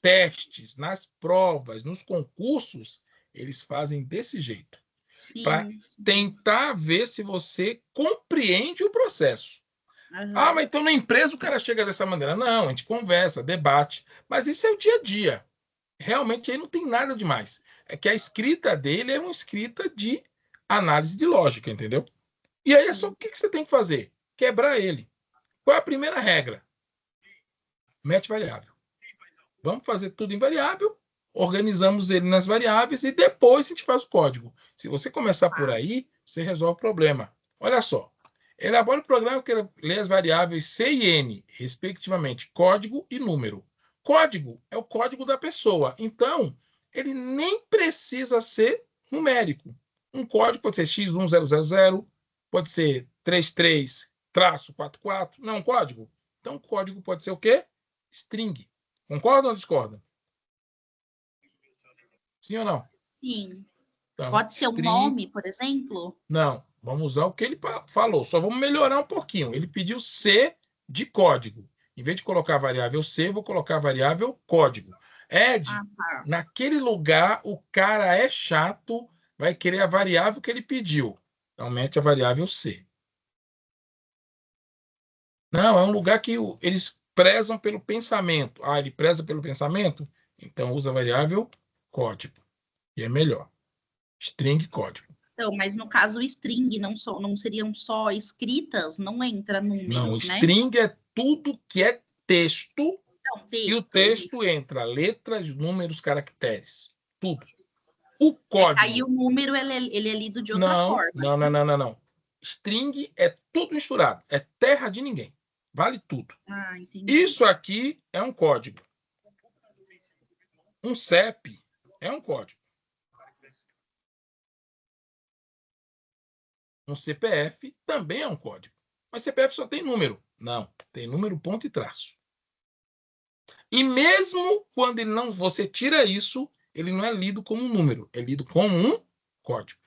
testes, nas provas, nos concursos, eles fazem desse jeito. Para tentar ver se você compreende o processo. Ah, mas então na empresa o cara chega dessa maneira. Não, a gente conversa, debate. Mas isso é o dia a dia. Realmente aí não tem nada demais. É que a escrita dele é uma escrita de análise de lógica, entendeu? E aí é só o que você tem que fazer? Quebrar ele. Qual é a primeira regra? Mete variável. Vamos fazer tudo em variável, organizamos ele nas variáveis e depois a gente faz o código. Se você começar por aí, você resolve o problema. Olha só. Elabora o programa que lê as variáveis C e N, respectivamente, código e número. Código é o código da pessoa. Então, ele nem precisa ser numérico. Um código pode ser X1000, pode ser 33-44. Não é um código? Então, o código pode ser o quê? String. Concorda ou discorda? Sim ou não? Sim. Então, Pode ser um nome, por exemplo? Não, vamos usar o que ele falou. Só vamos melhorar um pouquinho. Ele pediu C de código. Em vez de colocar a variável C, eu vou colocar a variável código. Ed, naquele lugar, o cara é chato, vai querer a variável que ele pediu. Então, mete a variável C. Não, é um lugar que eles prezam pelo pensamento. Ah, ele preza pelo pensamento? Então, usa a variável código. E é melhor. String código. Então, mas no caso, string não seriam só escritas, não entra números, não, né? String é tudo que é texto, Não, e o texto entra letras, números, caracteres. Tudo. O código. Aí o número ele é lido de outra forma. Não. String é tudo misturado. É terra de ninguém. Vale tudo. Entendi. Isso aqui é um código. Um CEP é um código. Um CPF também é um código. Mas CPF só tem número. Não, tem número, ponto e traço. E mesmo quando você tira isso, ele não é lido como um número, é lido como um código.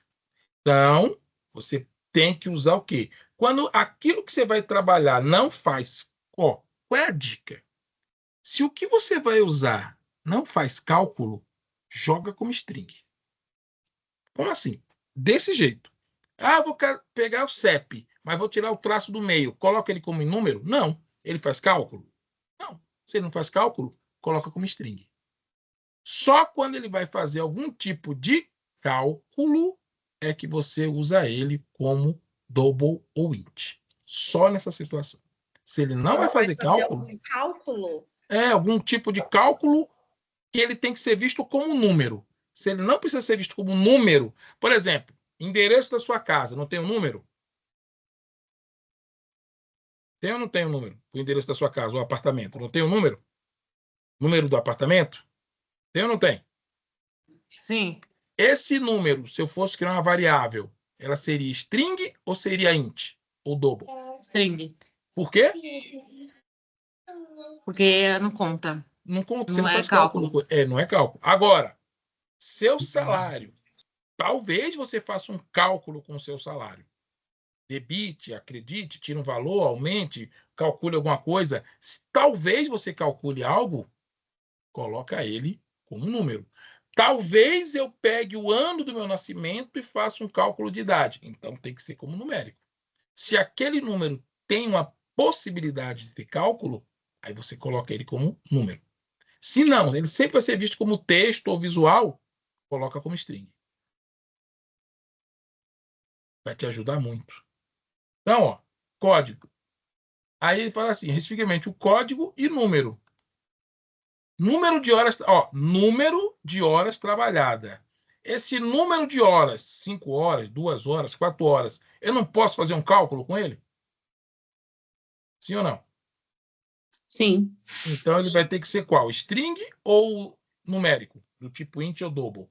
Então, você tem que usar o quê? Quando aquilo que você vai trabalhar não faz... qual é a dica? Se o que você vai usar não faz cálculo, joga como string. Como assim? Desse jeito. Vou pegar o CEP, mas vou tirar o traço do meio. Coloca ele como em número? Não. Ele faz cálculo? Não. Se ele não faz cálculo, coloca como string. Só quando ele vai fazer algum tipo de cálculo é que você usa ele como double ou int. Só nessa situação. Se ele não vai fazer cálculo... algum cálculo? Algum tipo de cálculo que ele tem que ser visto como número. Se ele não precisa ser visto como número, por exemplo, endereço da sua casa, não tem um número? Tem ou não tem um número? O endereço da sua casa, o apartamento, não tem um número? Número do apartamento? Tem ou não tem? Sim. Esse número, se eu fosse criar uma variável, ela seria string ou seria int? Ou double? String. Por quê? Porque não conta. Não conta, você Não não é faz cálculo. cálculo. Não é cálculo. Agora, seu salário. Talvez você faça um cálculo com o seu salário. Debite, acredite, tire um valor, aumente, calcule alguma coisa. Talvez você calcule algo, coloca ele como um número. Talvez eu pegue o ano do meu nascimento e faça um cálculo de idade. Então tem que ser como numérico. Se aquele número tem uma possibilidade de ter cálculo, aí você coloca ele como número. Se não, ele sempre vai ser visto como texto ou visual, coloca como string. Vai te ajudar muito. Então, código. Aí ele fala assim, respectivamente, o código e número. Número de horas trabalhada. Esse número de horas, 5 horas, 2 horas, 4 horas, eu não posso fazer um cálculo com ele? Sim ou não? Sim. Então ele vai ter que ser qual? String ou numérico? Do tipo int ou double?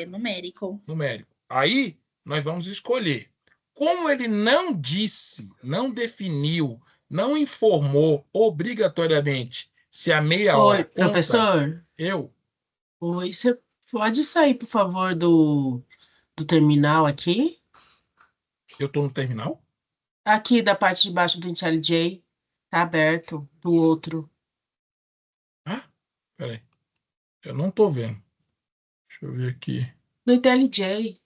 Numérico. Numérico. Aí nós vamos escolher. Como ele não disse, não definiu, não informou obrigatoriamente se a meia hora Oi, conta, professor. Oi, você pode sair, por favor, do terminal aqui? Eu estou no terminal? Aqui da parte de baixo do IntelliJ. Tá aberto. Do outro. Peraí. Eu não estou vendo. Deixa eu ver aqui. Do IntelliJ.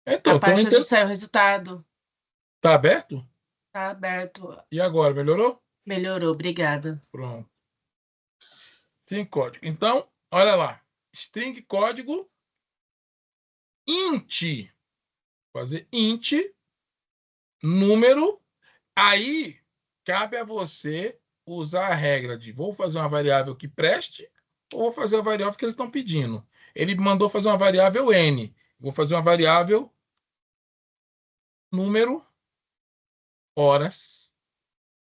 Então, A parte onde sai o resultado. Tá aberto? Tá aberto. E agora, melhorou? Melhorou, obrigada. Pronto. Tem código. Então, olha lá. String código int. Fazer int número. Aí, cabe a você usar a regra de vou fazer uma variável que preste ou vou fazer a variável que eles estão pedindo. Ele mandou fazer uma variável n. Vou fazer uma variável número horas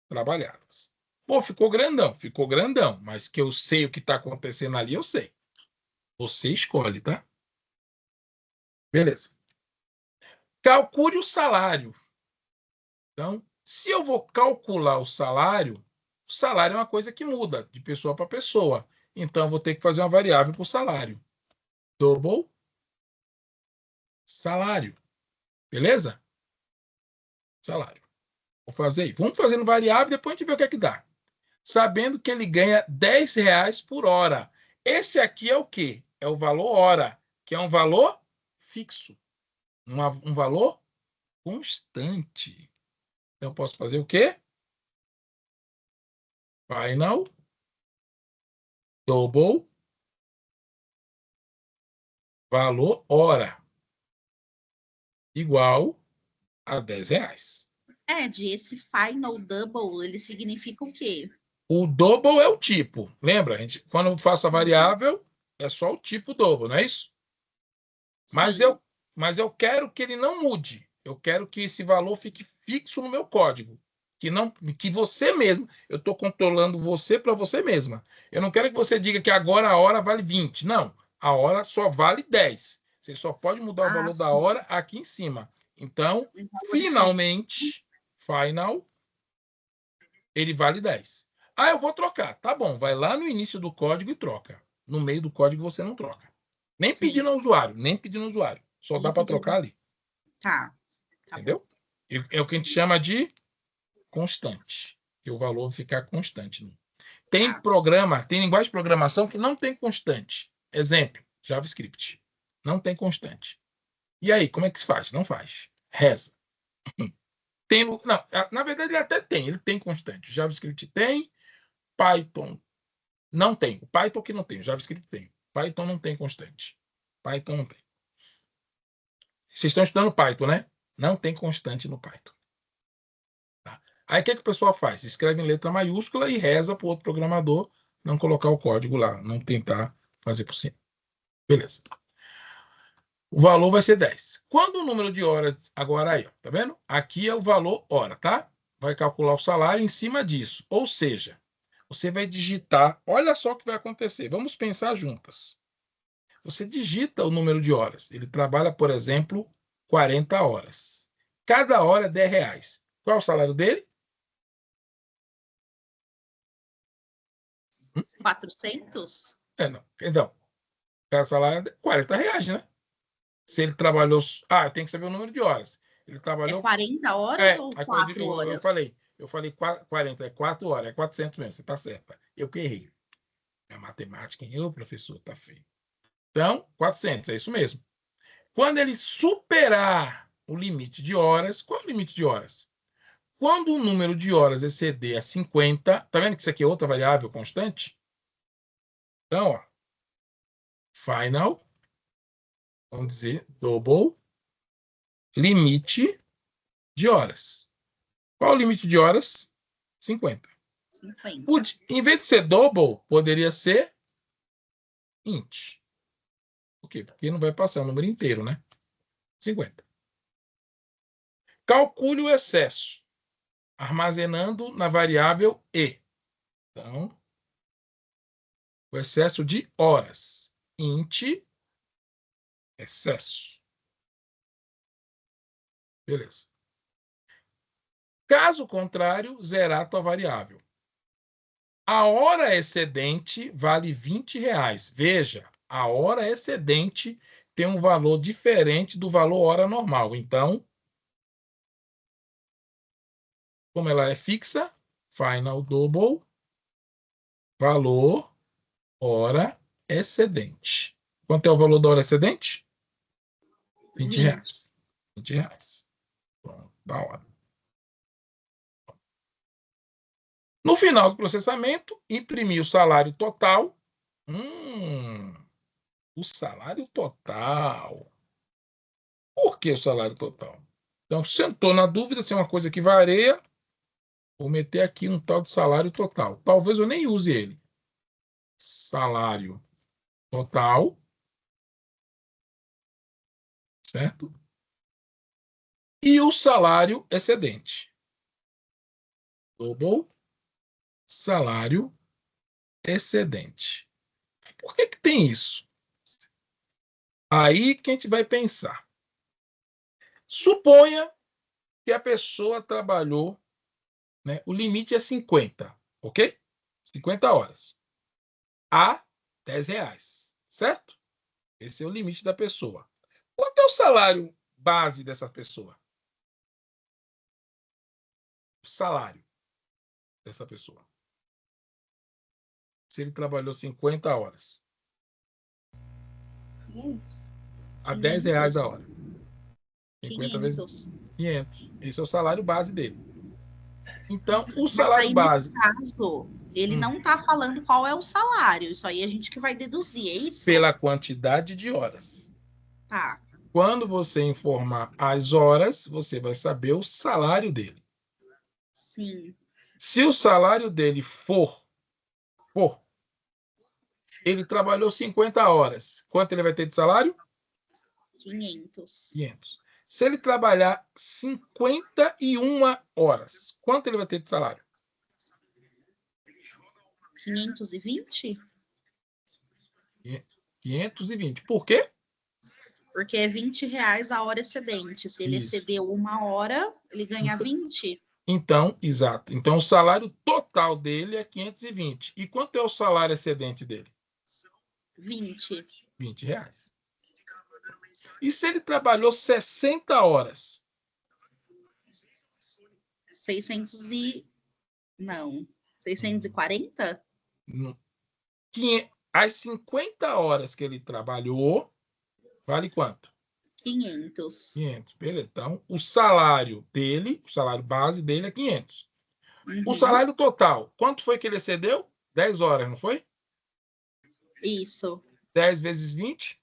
trabalhadas. Pô, ficou grandão, mas que eu sei o que está acontecendo ali, eu sei. Você escolhe, tá? Beleza. Calcule o salário. Então, se eu vou calcular o salário é uma coisa que muda de pessoa para pessoa. Então, eu vou ter que fazer uma variável para o salário. Double salário. Beleza? Salário. Vou fazer aí. Vamos fazendo variável e depois a gente vê o que é que dá. Sabendo que ele ganha R$10 por hora. Esse aqui é o quê? É o valor hora, que é um valor fixo. Um valor constante. Então, eu posso fazer o quê? Final double valor hora igual a R$10. Esse final double, ele significa o quê? O double é o tipo. Lembra? Quando eu faço a variável, é só o tipo double, não é isso? Mas eu quero que ele não mude. Eu quero que esse valor fique fixo no meu código. Que você mesmo, eu estou controlando você para você mesma. Eu não quero que você diga que agora a hora vale 20. Não, a hora só vale 10. Você só pode mudar o valor da hora aqui em cima. Então, finalmente, final, ele vale 10. Ah, eu vou trocar. Tá bom, vai lá no início do código e troca. No meio do código você não troca. Nem Sim. pedindo ao usuário, nem pedindo ao usuário. Só Nem dá para pedindo. trocar ali. Tá. Entendeu? É o que a gente chama de constante. Que o valor ficar constante. Tem Tá. programa, tem linguagem de programação que não tem constante. Exemplo, JavaScript. Não tem constante. E aí, como é que se faz? Não faz. Reza. Tem, não, na verdade, ele até tem. Ele tem constante. JavaScript tem, Python não tem. O Python que não tem. O JavaScript tem. Python não tem constante. Python não tem. Vocês estão estudando Python, né? Não tem constante no Python. Tá? Aí o que o pessoal faz? Escreve em letra maiúscula e reza para o outro programador não colocar o código lá, não tentar fazer por cima. Beleza. O valor vai ser 10. Quando o número de horas... Agora aí, ó, tá vendo? Aqui é o valor hora, tá? Vai calcular o salário em cima disso. Ou seja, você vai digitar... Olha só o que vai acontecer. Vamos pensar juntas. Você digita o número de horas. Ele trabalha, por exemplo, 40 horas. Cada hora é 10 reais. Qual é o salário dele? 400? Não. Então, cada salário é 40 reais, né? Se ele trabalhou... Ah, tem que saber o número de horas. Ele trabalhou... É 40 horas ou aí 4 horas? Eu falei 40, é 4 horas, é 400 mesmo, você está certa. Eu que errei. A matemática, hein? Professor, tá feio. Então, 400, é isso mesmo. Quando ele superar o limite de horas, qual é o limite de horas? Quando o número de horas exceder a 50, tá vendo que isso aqui é outra variável constante? Então, ó, final, vamos dizer, double, limite de horas. Qual é o limite de horas? 50. 50. Em vez de ser double, poderia ser int. Por quê? Porque não vai passar o número inteiro, né? 50. Calcule o excesso, armazenando na variável e. Então, o excesso de horas. Int, excesso. Beleza. Caso contrário, zerar a tua variável. A hora excedente vale 20 reais. Veja, a hora excedente tem um valor diferente do valor hora normal. Então, como ela é fixa, final double, valor hora excedente. Quanto é o valor da hora excedente? 20 reais. 20 reais. Pronto, da hora. No final do processamento, imprimir o salário total. O salário total. Por que o salário total? Então, se eu estou na dúvida se é uma coisa que varia, vou meter aqui um tal de salário total. Talvez eu nem use ele. Salário total. Certo? E o salário excedente. Double salário excedente. Por que tem isso? Aí que a gente vai pensar. Suponha que a pessoa trabalhou, né, o limite é 50, ok? 50 horas. A 10 reais, certo? Esse é o limite da pessoa. Quanto é o salário base dessa pessoa? O salário dessa pessoa. Se ele trabalhou 50 horas. 500. A 10 reais a hora. 50 vezes 500. Esse é o salário base dele. Então, o Mas salário aí, base... nesse caso, ele não está falando qual é o salário. Isso aí a gente que vai deduzir, é isso? Pela quantidade de horas. Tá. Quando você informar as horas, você vai saber o salário dele. Sim. Se o salário dele for, ele trabalhou 50 horas, quanto ele vai ter de salário? 500. 500. Se ele trabalhar 51 horas, quanto ele vai ter de salário? 520? 520. Por quê? Porque é R$ 20 a hora excedente. Se ele Isso. excedeu 1 hora, ele ganha 20. Então, exato. Então, o salário total dele é 520. E quanto é o salário excedente dele? 20. R$ 20. E se ele trabalhou 60 horas? 600 e... Não. 640? As 50 horas que ele trabalhou, vale quanto? 500. 500. Beleza. Então, o salário dele, o salário base dele é 500. O salário total, quanto foi que ele excedeu? 10 horas, não foi? Isso. 10 vezes 20?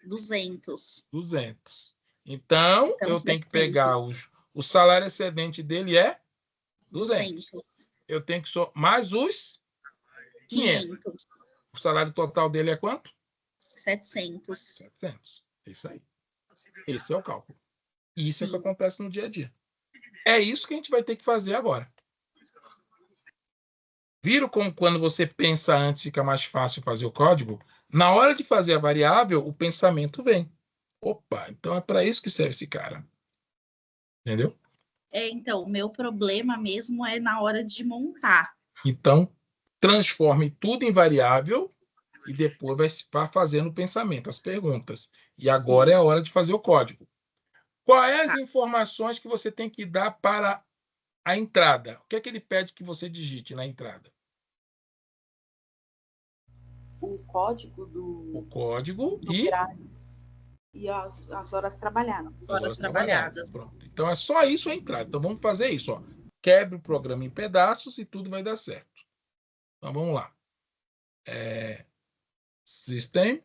200. 200. Então, Então, eu tenho que 700. pegar o salário excedente dele é 200. 200. Eu tenho que mais os 500. 500. O salário total dele é quanto? 700. 700. É isso aí. Esse é o cálculo. Isso é o que Sim. acontece no dia a dia. É isso que a gente vai ter que fazer agora. Viram como quando você pensa antes fica mais fácil fazer o código? Na hora de fazer a variável, o pensamento vem. Opa, então é para isso que serve esse cara. Entendeu? Então, o meu problema mesmo é na hora de montar. Então, transforme tudo em variável e depois vai fazendo o pensamento, as perguntas. E agora é a hora de fazer o código. Quais as informações que você tem que dar para a entrada? O que é que ele pede que você digite na entrada? O código do O código e as horas trabalhadas. horas trabalhadas. Pronto. Então é só isso a entrada. Então vamos fazer isso. Ó. Quebre o programa em pedaços e tudo vai dar certo. Então vamos lá. System.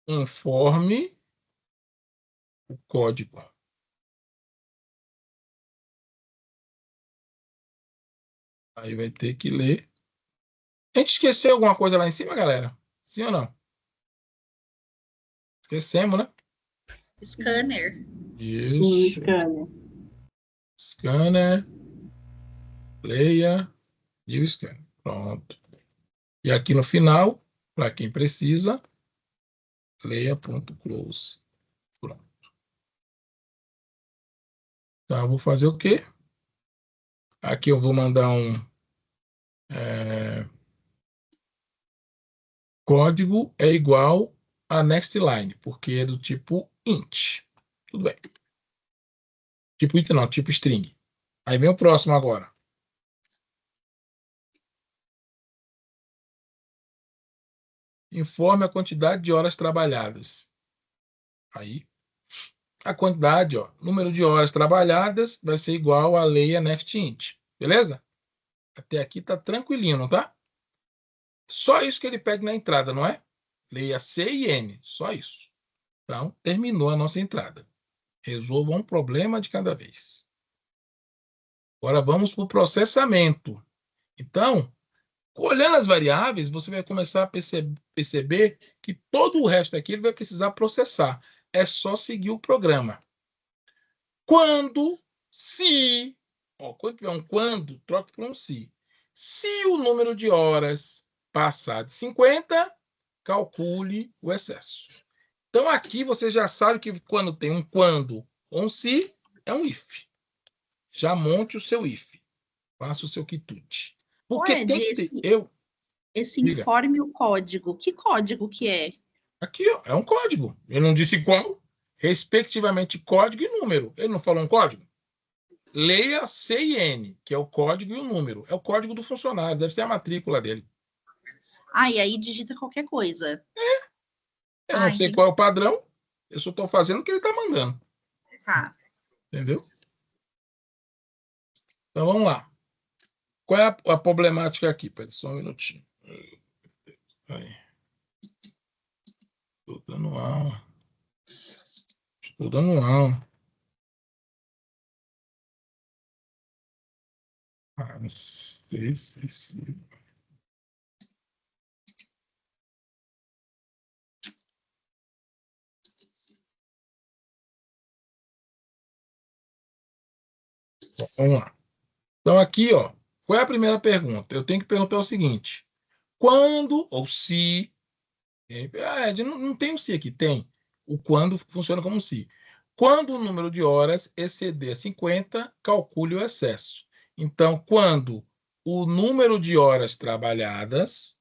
Informe o código. Aí vai ter que ler. A gente esqueceu alguma coisa lá em cima, galera? Sim ou não? Esquecemos, né? Scanner. Isso. Scanner. Scanner. Leia e o scanner. Pronto. E aqui no final, para quem precisa, leia.close. Pronto. Então, eu vou fazer o quê? Aqui eu vou mandar um código é igual a next line, porque é do tipo int. Tudo bem. Tipo int não, tipo string. Aí vem o próximo agora. Informe a quantidade de horas trabalhadas. Aí, a quantidade, ó, número de horas trabalhadas vai ser igual a leia next int. Beleza? Até aqui tá tranquilinho, não tá? Só isso que ele pede na entrada, não é? Leia C e N, só isso. Então, terminou a nossa entrada. Resolva um problema de cada vez. Agora vamos para o processamento. Então, olhando as variáveis, você vai começar a perceber que todo o resto aqui ele vai precisar processar. É só seguir o programa. Quando tiver um quando, troque por um se. Se o número de horas passar de 50, calcule o excesso. Então, aqui você já sabe que quando tem um quando ou um se, é um if. Já monte o seu if. Faça o seu quitute. Porque Ed, tem que ter. Esse Diga. informe o código. Que código que é? Aqui, ó, é um código. Ele não disse qual. Respectivamente, código e número. Ele não falou um código? Leia C e N, que é o código e o número. É o código do funcionário, deve ser a matrícula dele. E aí digita qualquer coisa. Eu não sei entendi. qual é o padrão, eu só estou fazendo o que ele está mandando. Tá. Entendeu? Então vamos lá. Qual é a problemática aqui? Pera só um minutinho. Estou dando aula. Estou dando aula. Não sei se... Bom, vamos lá. Então, aqui, ó, qual é a primeira pergunta? Eu tenho que perguntar o seguinte: quando ou se. Não tem o se aqui, tem. O quando funciona como se. Quando o número de horas exceder 50, calcule o excesso. Então, quando o número de horas trabalhadas,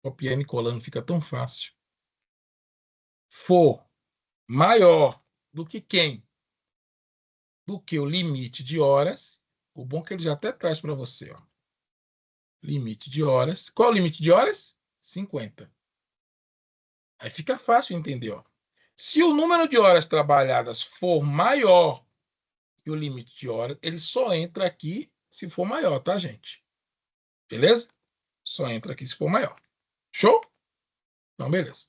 copiando e colando fica tão fácil, for maior do que quem? Do que o limite de horas. O bom é que ele já até traz para você, ó. Limite de horas. Qual é o limite de horas? 50. Aí fica fácil entender, ó. Se o número de horas trabalhadas for maior que o limite de horas, ele só entra aqui se for maior, tá, gente? Beleza? Só entra aqui se for maior. Show? Então, beleza.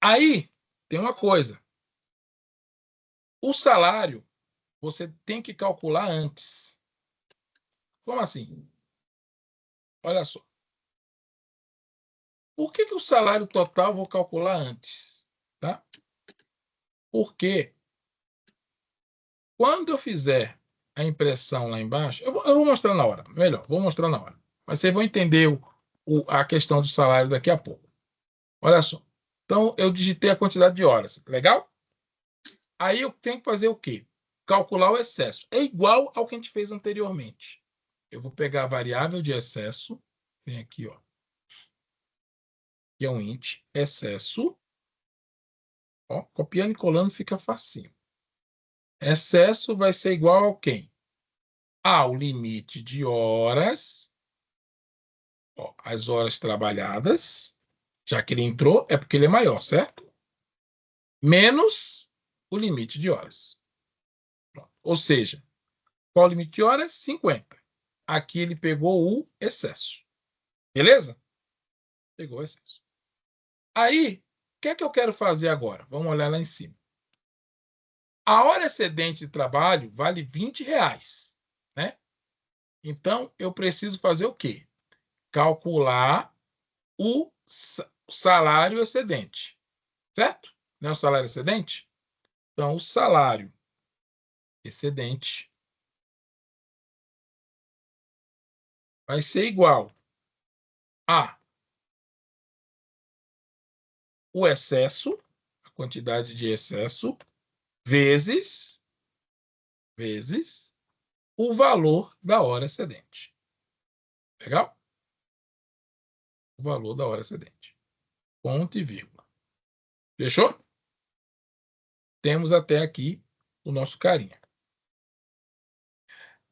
Aí, tem uma coisa. O salário, você tem que calcular antes. Como assim? Olha só. Por que o salário total eu vou calcular antes? Tá? Porque quando eu fizer a impressão lá embaixo, eu vou mostrar na hora. Melhor, vou mostrar na hora. Mas vocês vão entender a questão do salário daqui a pouco. Olha só. Então, eu digitei a quantidade de horas. Legal? Aí eu tenho que fazer o quê? Calcular o excesso. É igual ao que a gente fez anteriormente. Eu vou pegar a variável de excesso. Vem aqui, ó. Que é um int. Excesso. Ó, copiando e colando fica facinho. Excesso vai ser igual ao quem? Ao limite de horas. Ó, as horas trabalhadas. Já que ele entrou, é porque ele é maior, certo? Menos o limite de horas. Ou seja, qual o limite de horas? 50. Aqui ele pegou o excesso. Beleza? Pegou o excesso. Aí, o que é que eu quero fazer agora? Vamos olhar lá em cima. A hora excedente de trabalho vale R$20, né? Então, eu preciso fazer o quê? Calcular o salário excedente. Certo? Não é o salário excedente? Então, o salário excedente vai ser igual a o excesso, a quantidade de excesso, vezes o valor da hora excedente. Legal? O valor da hora excedente. Ponto e vírgula. Fechou? Temos até aqui o nosso carinha.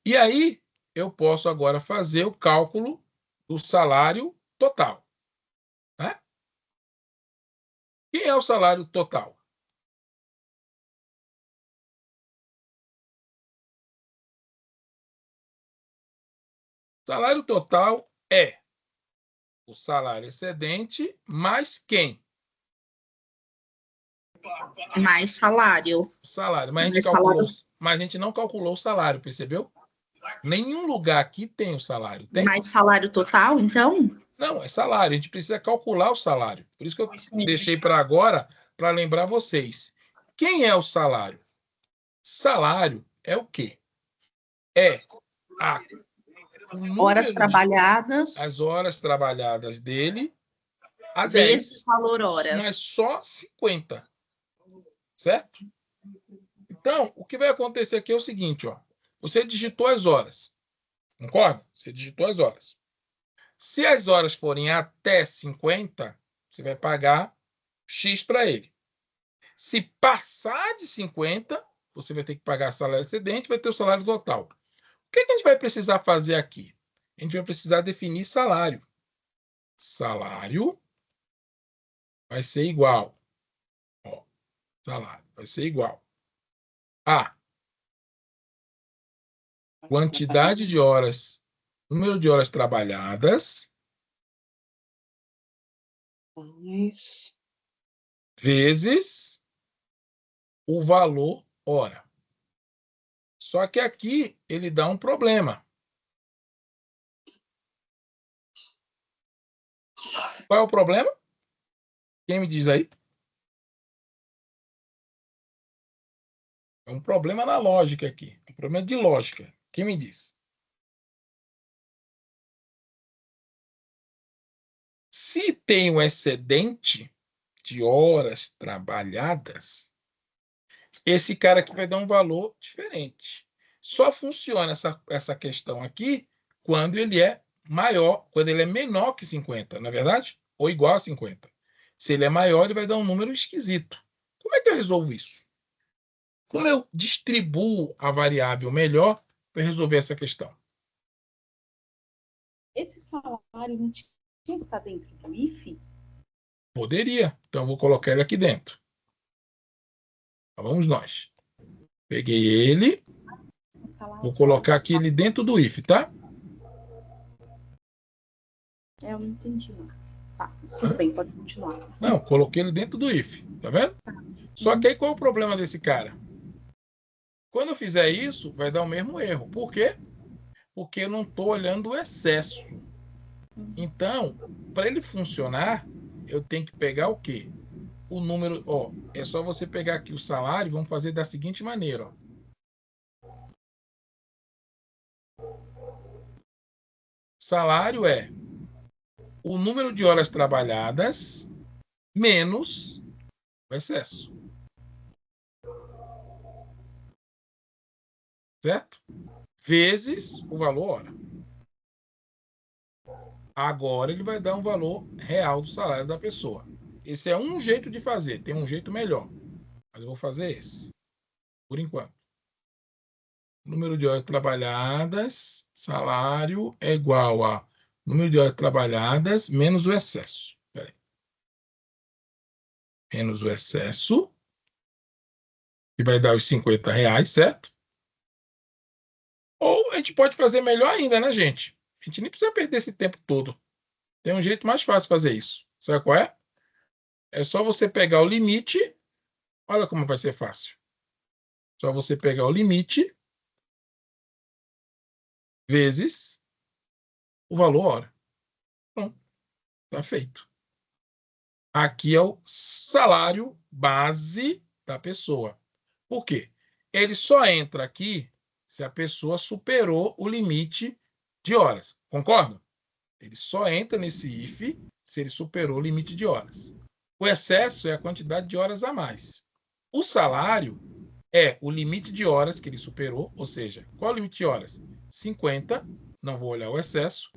E aí, eu posso agora fazer o cálculo do salário total. Né? Quem é o salário total? Salário total é o salário excedente mais quem? Mais salário. O salário. Mas a gente não calculou o salário, percebeu? Nenhum lugar aqui tem o salário. Tem? Mais salário total, então? Não, é salário. A gente precisa calcular o salário. Por isso que eu deixei para agora, para lembrar vocês. Quem é o salário? Salário é o quê? É horas trabalhadas. As horas trabalhadas dele a vezes 10. Valor hora. Mas só 50. Certo? Então, o que vai acontecer aqui é o seguinte, ó. Você digitou as horas. Concorda? Você digitou as horas. Se as horas forem até 50, você vai pagar X para ele. Se passar de 50, você vai ter que pagar salário excedente, vai ter o salário total. O que a gente vai precisar fazer aqui? A gente vai precisar definir salário. Salário vai ser igual. Ó, salário vai ser igual a quantidade de horas, número de horas trabalhadas, vezes o valor hora. Só que aqui ele dá um problema. Qual é o problema? Quem me diz aí? É um problema na lógica aqui. É um problema de lógica. Quem me diz? Se tem um excedente de horas trabalhadas, esse cara aqui vai dar um valor diferente. Só funciona essa questão aqui quando ele é maior, quando ele é menor que 50, não é verdade? Ou igual a 50. Se ele é maior, ele vai dar um número esquisito. Como é que eu resolvo isso? Como eu distribuo a variável melhor para resolver essa questão? Esse salário não tinha que estar dentro do IFE? Poderia. Então, eu vou colocar ele aqui dentro. Então, vamos nós. Peguei ele. Tá lá, Vou colocar aqui ele dentro do if, tá? eu não entendi, não. Tá, tudo bem, pode continuar. Não, coloquei ele dentro do if, tá vendo? Só que aí qual é o problema desse cara? Quando eu fizer isso, vai dar o mesmo erro. Por quê? Porque eu não estou olhando o excesso. Então, para ele funcionar, eu tenho que pegar o quê? O número, ó, é só você pegar aqui o salário, vamos fazer da seguinte maneira, ó. Salário é o número de horas trabalhadas menos o excesso. Certo? Vezes o valor hora. Agora ele vai dar um valor real do salário da pessoa. Esse é um jeito de fazer. Tem um jeito melhor. Mas eu vou fazer esse. Por enquanto. Número de horas trabalhadas, salário é igual a número de horas trabalhadas menos o excesso. Peraí. Menos o excesso. Que vai dar os R$50, certo? Ou a gente pode fazer melhor ainda, né, gente? A gente nem precisa perder esse tempo todo. Tem um jeito mais fácil de fazer isso. Sabe qual é? É só você pegar o limite. Olha como vai ser fácil. Só você pegar o limite vezes o valor hora. Pronto. Está feito. Aqui é o salário base da pessoa. Por quê? Ele só entra aqui se a pessoa superou o limite de horas. Concorda? Ele só entra nesse if se ele superou o limite de horas. O excesso é a quantidade de horas a mais. O salário é o limite de horas que ele superou, ou seja, qual é o limite de horas? 50, não vou olhar o excesso,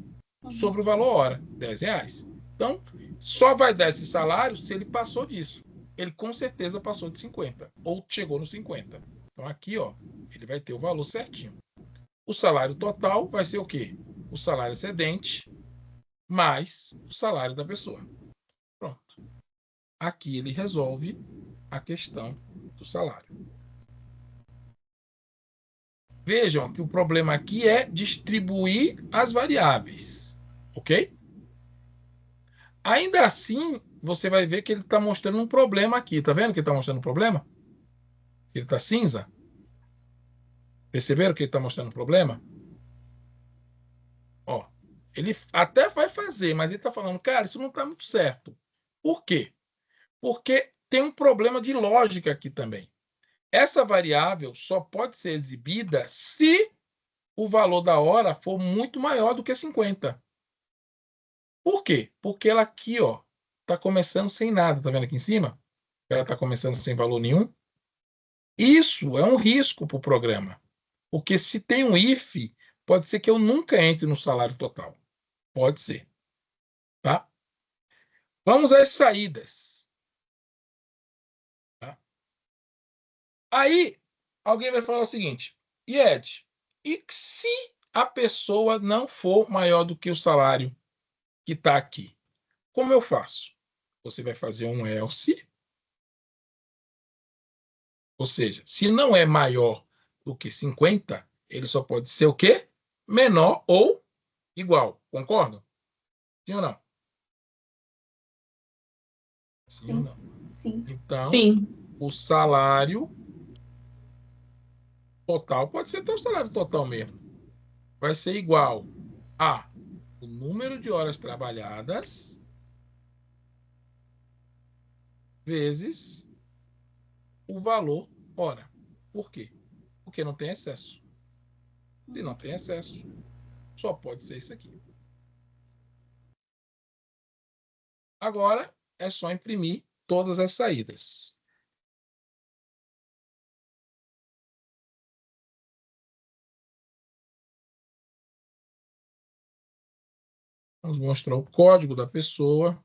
sobre o valor hora, R$10. Então, só vai dar esse salário se ele passou disso. Ele com certeza passou de 50, ou chegou no 50. Então, aqui, ó, ele vai ter o valor certinho. O salário total vai ser o quê? O salário excedente mais o salário da pessoa. Pronto. Aqui ele resolve a questão do salário. Vejam que o problema aqui é distribuir as variáveis. Ok? Ainda assim, você vai ver que ele está mostrando um problema aqui. Tá vendo que ele está mostrando um problema? Ele está cinza. Perceberam que ele está mostrando um problema? Ó, ele até vai fazer, mas ele está falando, cara, isso não está muito certo. Por quê? Porque tem um problema de lógica aqui também. Essa variável só pode ser exibida se o valor da hora for muito maior do que 50. Por quê? Porque ela aqui, ó, está começando sem nada. Tá vendo aqui em cima? Ela está começando sem valor nenhum. Isso é um risco para o programa. Porque se tem um if, pode ser que eu nunca entre no salário total. Pode ser. Tá? Vamos às saídas. Tá? Aí, alguém vai falar o seguinte, Ed, e se a pessoa não for maior do que o salário que está aqui? Como eu faço? Você vai fazer um else, ou seja, se não é maior do que 50, ele só pode ser o quê? Menor ou igual. Concordam? Sim ou não? Sim ou não? Sim. Então, Sim. o salário total pode ser até o salário total mesmo. Vai ser igual a o número de horas trabalhadas vezes o valor hora. Por quê? Porque não tem excesso. Se não tem excesso, só pode ser isso aqui. Agora é só imprimir todas as saídas. Vamos mostrar o código da pessoa.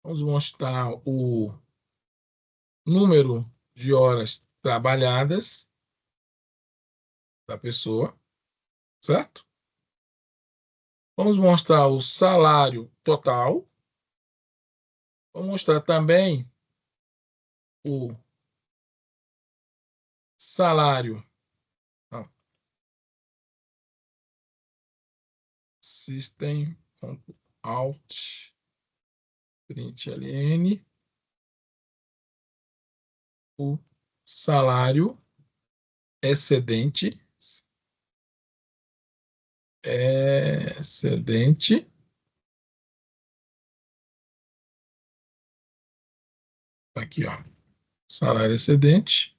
Vamos mostrar o número de horas trabalhadas da pessoa, certo? Vamos mostrar o salário total. Vamos mostrar também o salário. Não. System.out println o salário excedente aqui, ó, salário excedente,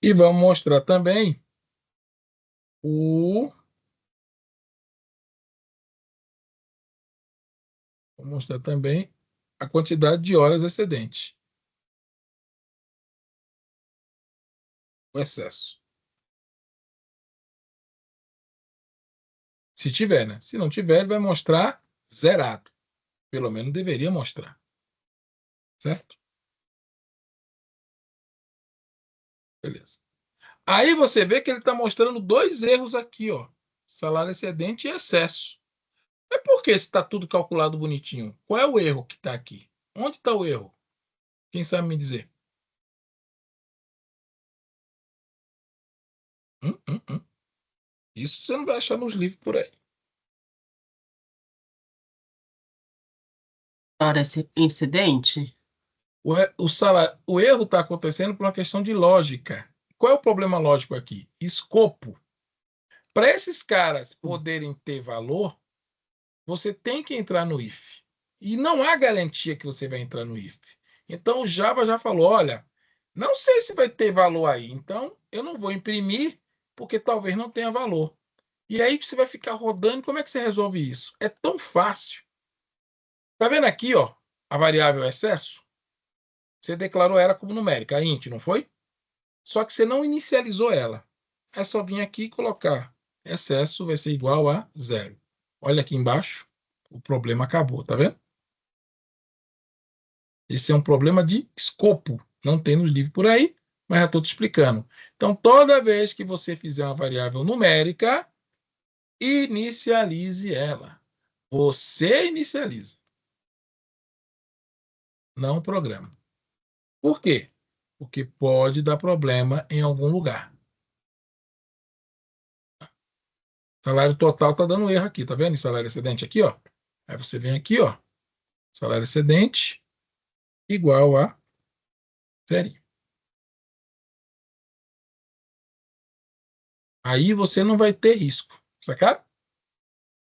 e vamos mostrar também a quantidade de horas excedente, o excesso. Se tiver, né? Se não tiver, ele vai mostrar zerado. Pelo menos deveria mostrar. Certo? Beleza. Aí você vê que ele está mostrando 2 erros aqui, ó. Salário excedente e excesso. Mas por que está tudo calculado bonitinho? Qual é o erro que está aqui? Onde está o erro? Quem sabe me dizer? Isso você não vai achar nos livros por aí. Hora excedente? O erro está acontecendo por uma questão de lógica. Qual é o problema lógico aqui? Escopo. Para esses caras poderem ter valor, você tem que entrar no if. E não há garantia que você vai entrar no if. Então o Java já falou, olha, não sei se vai ter valor aí, então eu não vou imprimir, porque talvez não tenha valor. E aí você vai ficar rodando, como é que você resolve isso? É tão fácil. Tá vendo aqui, ó, a variável excesso? Você declarou ela como numérica, a int, não foi? Só que você não inicializou ela. É só vir aqui e colocar excesso vai ser igual a 0. Olha aqui embaixo, o problema acabou, tá vendo? Esse é um problema de escopo. Não tem nos livros por aí, mas já estou te explicando. Então, toda vez que você fizer uma variável numérica, inicialize ela. Você inicializa. Não o programa. Por quê? Porque pode dar problema em algum lugar. Salário total está dando erro aqui, tá vendo? Salário excedente aqui, ó. Aí você vem aqui, ó. Salário excedente igual a 0. Aí você não vai ter risco, sacaram?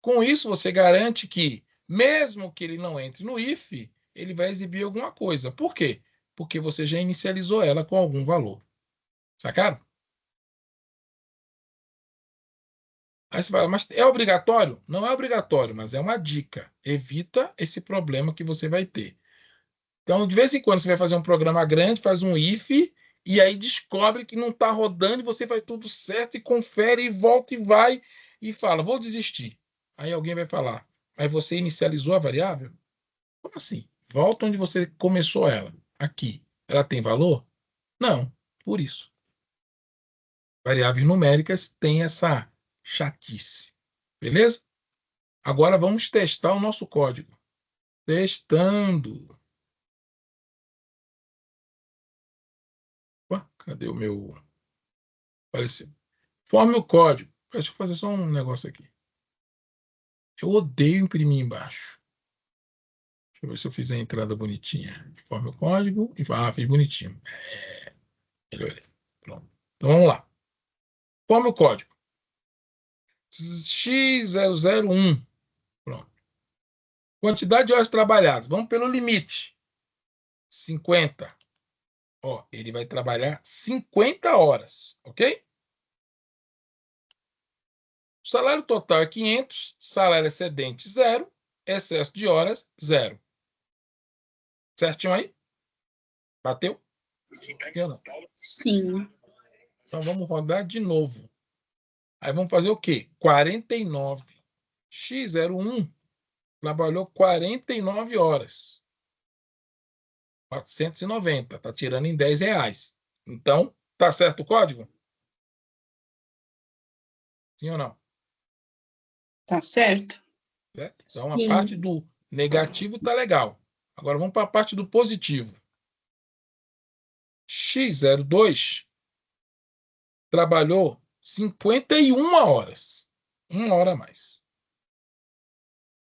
Com isso, você garante que, mesmo que ele não entre no if, ele vai exibir alguma coisa. Por quê? Porque você já inicializou ela com algum valor. Sacaram? Aí você fala, mas é obrigatório? Não é obrigatório, mas é uma dica. Evita esse problema que você vai ter. Então, de vez em quando, você vai fazer um programa grande, faz um if, e aí descobre que não está rodando, e você faz tudo certo, e confere, e volta, e vai, e fala, vou desistir. Aí alguém vai falar, mas você inicializou a variável? Como assim? Volta onde você começou ela. Aqui. Ela tem valor? Não. Por isso. Variáveis numéricas têm essa chatice. Beleza? Agora vamos testar o nosso código. Testando. Opa, cadê o meu... Apareceu. Forme o código. Deixa eu fazer só um negócio aqui. Eu odeio imprimir embaixo. Deixa eu ver se eu fiz a entrada bonitinha. Forme o código. Fiz bonitinho. Melhorei. Pronto. Então vamos lá. Forme o código. X001. Pronto. Quantidade de horas trabalhadas. Vamos pelo limite. 50. Ó, ele vai trabalhar 50 horas, ok? O salário total é 500, salário excedente 0, excesso de horas 0. Certinho aí? Bateu? Sim. Então vamos rodar de novo. Aí vamos fazer o quê? 49. X01 trabalhou 49 horas. 490. Tá tirando em R$10. Então, tá certo o código? Sim ou não? Tá certo? Certo? Então, a Sim. parte do negativo tá legal. Agora vamos para a parte do positivo. X02 trabalhou 51 horas. 1 hora a mais.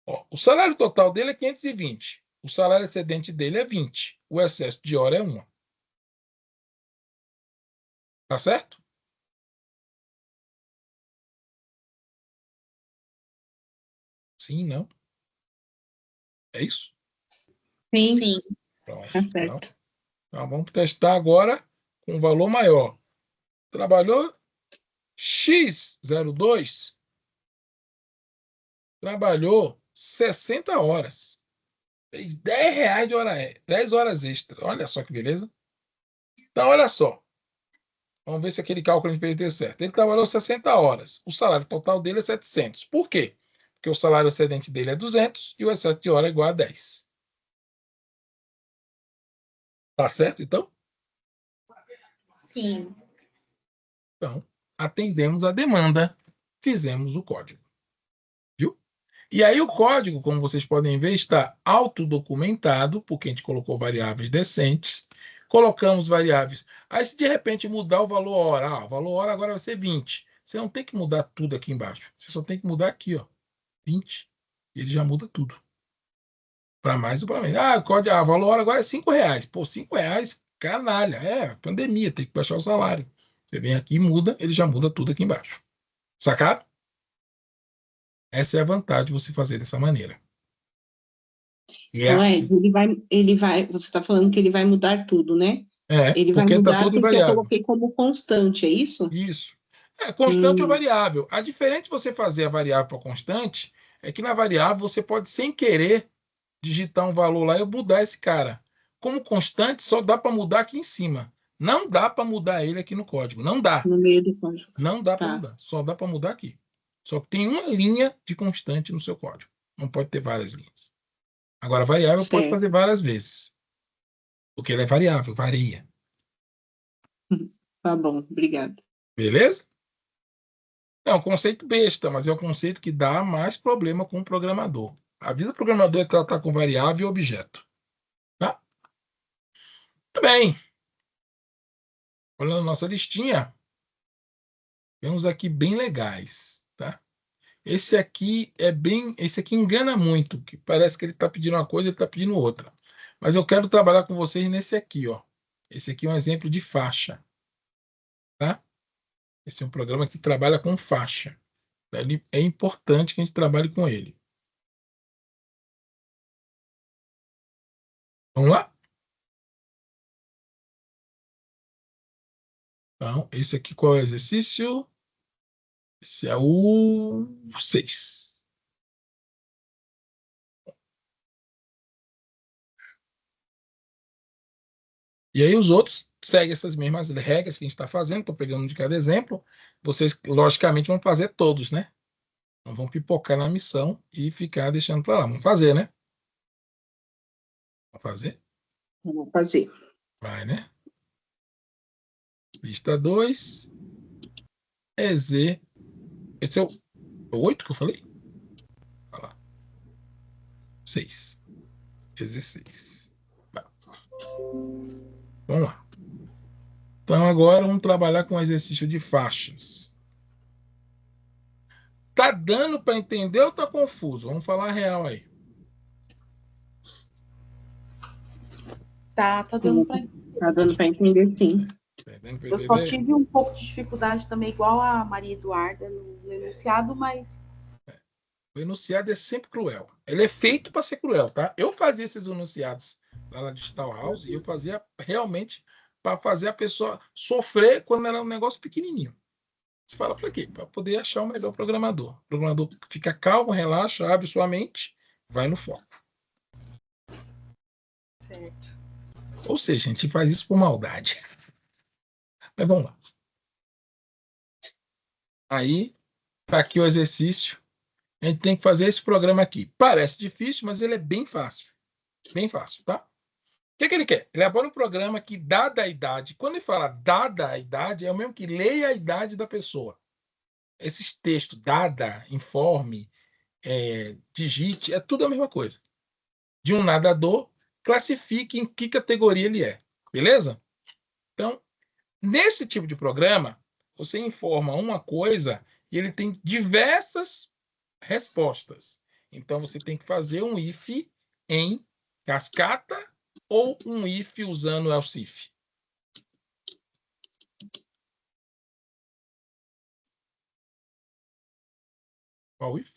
Ó, o salário total dele é 520. O salário excedente dele é 20. O excesso de hora é 1. Tá certo? Sim, não? É isso? Sim, Sim. Pronto. tá certo. Então, vamos testar agora com um valor maior. Trabalhou X02. Trabalhou 60 horas. Fez R$10 de hora, 10 horas extra. Olha só que beleza. Então, olha só. Vamos ver se aquele cálculo a gente fez deu certo. Ele trabalhou 60 horas. O salário total dele é 700. Por quê? Porque o salário excedente dele é 200 e o excesso de hora é igual a 10. Tá certo, então? Sim. Então, atendemos a demanda. Fizemos o código. Viu? E aí o código, como vocês podem ver, está autodocumentado, porque a gente colocou variáveis decentes. Colocamos variáveis. Aí, se de repente mudar o valor hora, o valor hora agora vai ser 20. Você não tem que mudar tudo aqui embaixo. Você só tem que mudar aqui, ó, 20. Ele já muda tudo. Para mais ou para menos. Ah, o código, o valor hora agora é R$5. Pô, R$5, canalha. É, pandemia, tem que baixar o salário. Você vem aqui e muda, ele já muda tudo aqui embaixo. Sacaram? Essa é a vantagem de você fazer dessa maneira. E é Então, assim. ele vai, você está falando que ele vai mudar tudo, né? É, Ele vai porque está mudar tudo porque eu variável. coloquei como constante, é isso? Isso. É, constante ou variável. A diferença de você fazer a variável para constante é que na variável você pode, sem querer, digitar um valor lá e mudar esse cara. Como constante, só dá para mudar aqui em cima. Não dá para mudar ele aqui no código. Não dá. No meio do código. Não dá para Tá. mudar. Só dá para mudar aqui. Só tem uma linha de constante no seu código. Não pode ter várias linhas. Agora, variável pode Certo. fazer várias vezes. Porque ele é variável, varia. Tá bom, obrigada. Beleza? É um conceito besta, mas é um conceito que dá mais problema com o programador. Avisa o programador é tratar com variável e objeto. Tá? Muito bem. Olhando a nossa listinha, temos aqui bem legais. Tá? Esse aqui engana muito, que parece que ele está pedindo uma coisa e ele está pedindo outra. Mas eu quero trabalhar com vocês nesse aqui, ó. Esse aqui é um exemplo de faixa. Tá? Esse é um programa que trabalha com faixa. É importante que a gente trabalhe com ele. Vamos lá? Então, esse aqui qual é o exercício? Esse é o 6. E aí os outros seguem essas mesmas regras que a gente está fazendo. Estou pegando de cada exemplo. Vocês, logicamente, vão fazer todos, né? Não vão pipocar na missão e ficar deixando para lá. Vamos fazer, né? Vamos fazer? Vamos fazer. Vai, né? Lista 2. EZ. Esse é o 8 que eu falei? Olha lá. 6. EZ6. Vamos lá. Então, agora vamos trabalhar com o exercício de faixas. Tá dando para entender ou tá confuso? Vamos falar a real aí. Tá dando para Tá dando para entender, sim. Entendendo? Eu só tive um pouco de dificuldade também, igual a Maria Eduarda no enunciado, mas O enunciado é sempre cruel. Ele é feito para ser cruel, tá? Eu fazia esses enunciados lá na Digital House e eu fazia realmente para fazer a pessoa sofrer quando era um negócio pequenininho. Você fala para quê? Para poder achar o melhor programador. O programador fica calmo, relaxa, abre sua mente, vai no foco. certo. Ou seja, a gente faz isso por maldade. Mas vamos lá. Aí, tá aqui o exercício. A gente tem que fazer esse programa aqui. Parece difícil, mas ele é bem fácil. Bem fácil, tá? O que ele quer? Ele elabora um programa que, dada a idade, quando ele fala dada a idade, é o mesmo que leia a idade da pessoa. Esses textos, dada, informe, digite, é tudo a mesma coisa. De um nadador, classifique em que categoria ele é. Beleza? Então, nesse tipo de programa, você informa uma coisa e ele tem diversas respostas. Então, você tem que fazer um if em cascata ou um if usando o else if. Qual if?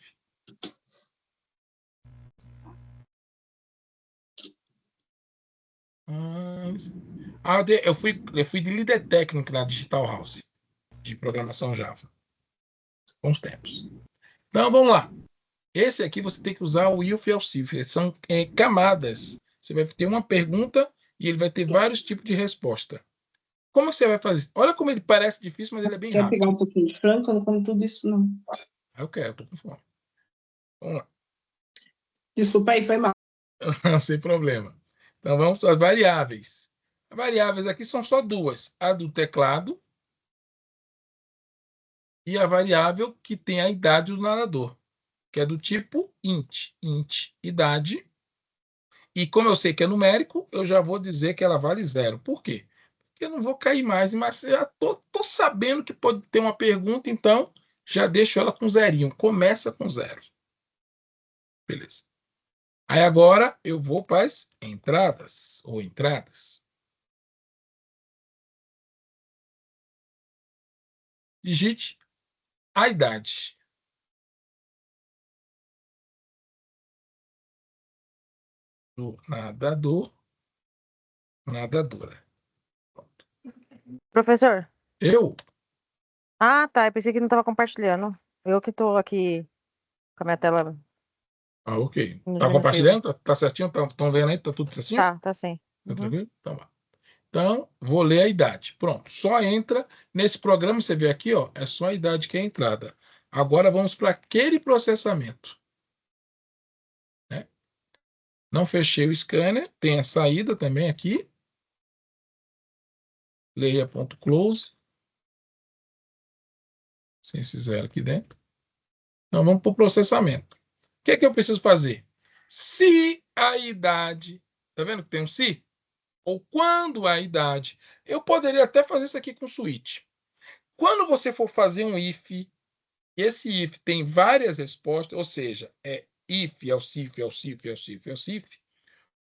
Eu fui de líder técnico na Digital House, de programação Java. Bons tempos. Então, vamos lá. Esse aqui você tem que usar o if e else if. São camadas. Você vai ter uma pergunta e ele vai ter vários tipos de resposta. Como você vai fazer isso? Olha como ele parece difícil, mas ele é bem Quer rápido. pegar um pouquinho de frango? Eu não como tudo isso, não. Eu quero, eu tô com fome. Vamos lá. Desculpa aí, foi mal. Sem problema. Então, vamos para as variáveis. As variáveis aqui são só duas. A do teclado e a variável que tem a idade do nadador, que é do tipo int. Int, idade. E como eu sei que é numérico, eu já vou dizer que ela vale 0. Por quê? Porque eu não vou cair mais, mas eu já tô sabendo que pode ter uma pergunta, então já deixo ela com zerinho. Começa com 0. Beleza. Aí agora eu vou para as entradas, ou entradas. Digite a idade. Do nadador, nadadora. Professor? Eu? Ah, tá. Eu pensei que não estava compartilhando. Eu que estou aqui com a minha tela. Ok. No Tá diminutivo. compartilhando? Tá certinho? Estão vendo aí? Tá tudo certinho? Tá sim. Tá Uhum. tranquilo? Então, vá. Então, vou ler a idade. Pronto. Só entra nesse programa, você vê aqui, ó, é só a idade que é a entrada. Agora vamos para aquele processamento. Né? Não fechei o scanner, tem a saída também aqui. Leia.close. Sem esse zero aqui dentro. Então, vamos para o processamento. O que é que eu preciso fazer? Se a idade. Tá vendo que tem um se? Ou quando a idade. Eu poderia até fazer isso aqui com switch. Quando você for fazer um if, esse if tem várias respostas, ou seja, é if, else if, else if, else if, else if,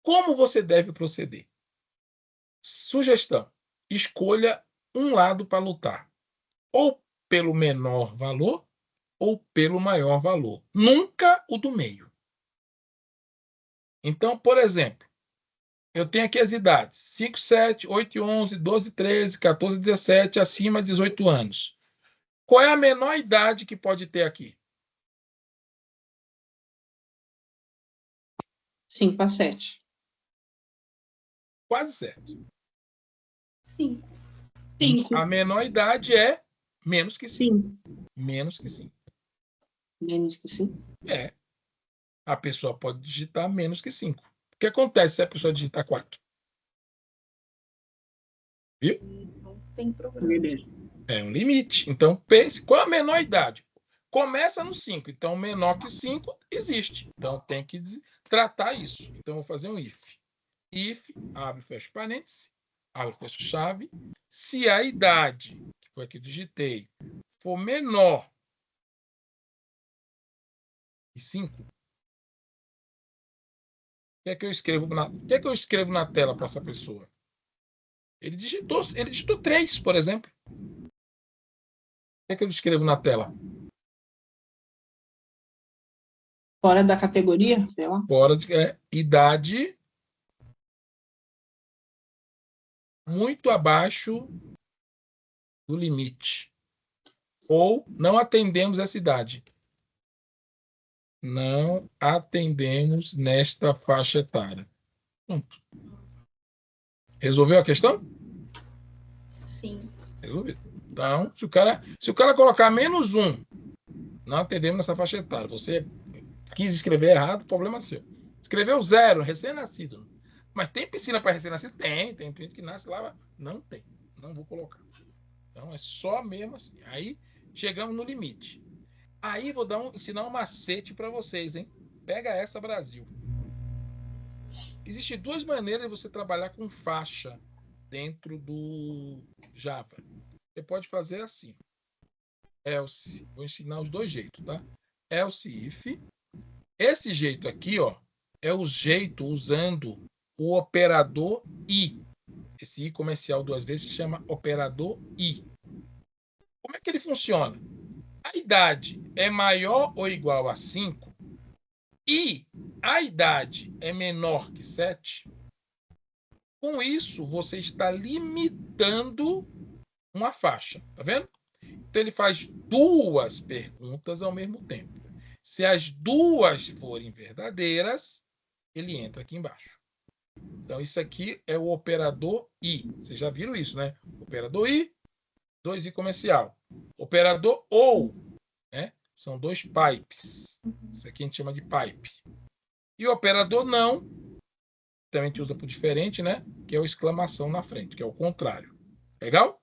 como você deve proceder? Sugestão: escolha um lado para lutar, ou pelo menor valor, ou pelo maior valor. Nunca o do meio. Então, por exemplo, eu tenho aqui as idades: 5, 7, 8 e 11, 12, 13, 14, 17, acima de 18 anos. Qual é a menor idade que pode ter aqui? 5 para 7. Quase certo. 5. 5. A menor idade é menos que 5. 5. Menos que 5. Menos que 5. É. A pessoa pode digitar menos que 5. O que acontece se a pessoa digitar 4? Viu? Não tem problema. É um limite. Então, pense, qual a menor idade? Começa no 5. Então, menor que 5 existe. Então, tem que tratar isso. Então, vou fazer um if. If, abre e fecha parênteses, abre e fecha chave. Se a idade, que foi a que eu digitei, for menor que 5, o que é que eu escrevo na tela para essa pessoa? Ele digitou 3, por exemplo. O que eu escrevo na tela? Fora da categoria, sei lá. Fora de idade muito abaixo do limite. Ou não atendemos essa idade. Não atendemos nesta faixa etária. Pronto. Resolveu a questão? Sim. Resolvido. Então, se o cara colocar -1, não atendemos nessa faixa etária. Você quis escrever errado, problema seu. Escreveu 0, recém-nascido. Mas tem piscina para recém-nascido? Tem gente que nasce lá. Não tem. Não vou colocar. Então, é só mesmo assim. Aí, chegamos no limite. Aí, vou ensinar um macete para vocês, hein? Pega essa, Brasil. Existem 2 maneiras de você trabalhar com faixa dentro do Java. Você pode fazer assim. Else. Vou ensinar os 2 jeitos, tá? Else if. Esse jeito aqui, ó, é o jeito usando o operador i. Esse i comercial 2 vezes se chama operador i. Como é que ele funciona? A idade é maior ou igual a 5 e a idade é menor que 7. Com isso, você está limitando uma faixa. Tá vendo? Então, ele faz 2 perguntas ao mesmo tempo. Se as 2 forem verdadeiras, ele entra aqui embaixo. Então, isso aqui é o operador I. Vocês já viram isso, né? Operador I, 2i comercial. Operador OU, né? São 2 pipes. Isso aqui a gente chama de pipe. E o operador não, também a gente usa por diferente, né? Que é o exclamação na frente, que é o contrário. Legal?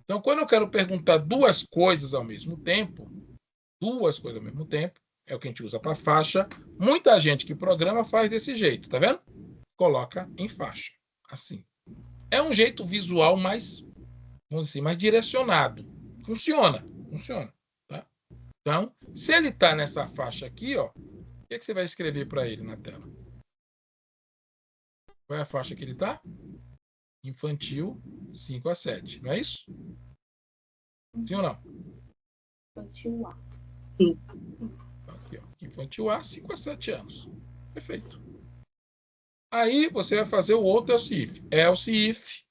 Então, quando eu quero perguntar 2 coisas ao mesmo tempo, é o que a gente usa para faixa. Muita gente que programa faz desse jeito, tá vendo? Coloca em faixa, assim. É um jeito visual mais, vamos dizer, mais direcionado. Funciona, tá? Então, se ele está nessa faixa aqui, ó, o que você vai escrever para ele na tela? Qual é a faixa que ele está? Infantil 5 a 7, não é isso? Sim ou não? Infantil A. Sim. Aqui, ó. Infantil A, 5 a 7 anos. Perfeito. Aí você vai fazer o outro else if. Else if.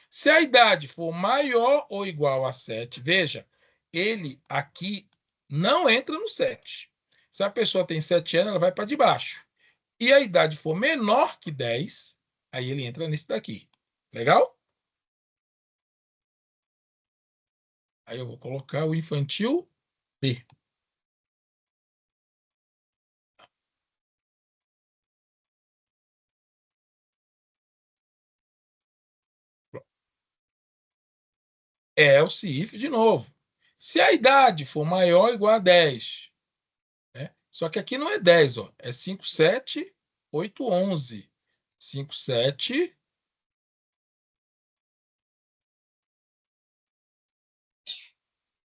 Se a idade for maior ou igual a 7, veja, ele aqui não entra no 7. Se a pessoa tem 7 anos, ela vai para debaixo. E a idade for menor que 10, aí ele entra nesse daqui. Legal? Aí eu vou colocar o infantil B. Else if de novo. Se a idade for maior ou igual a 10, né? Só que aqui não é 10, ó, é 5, 7, 8, 11. 5, 7.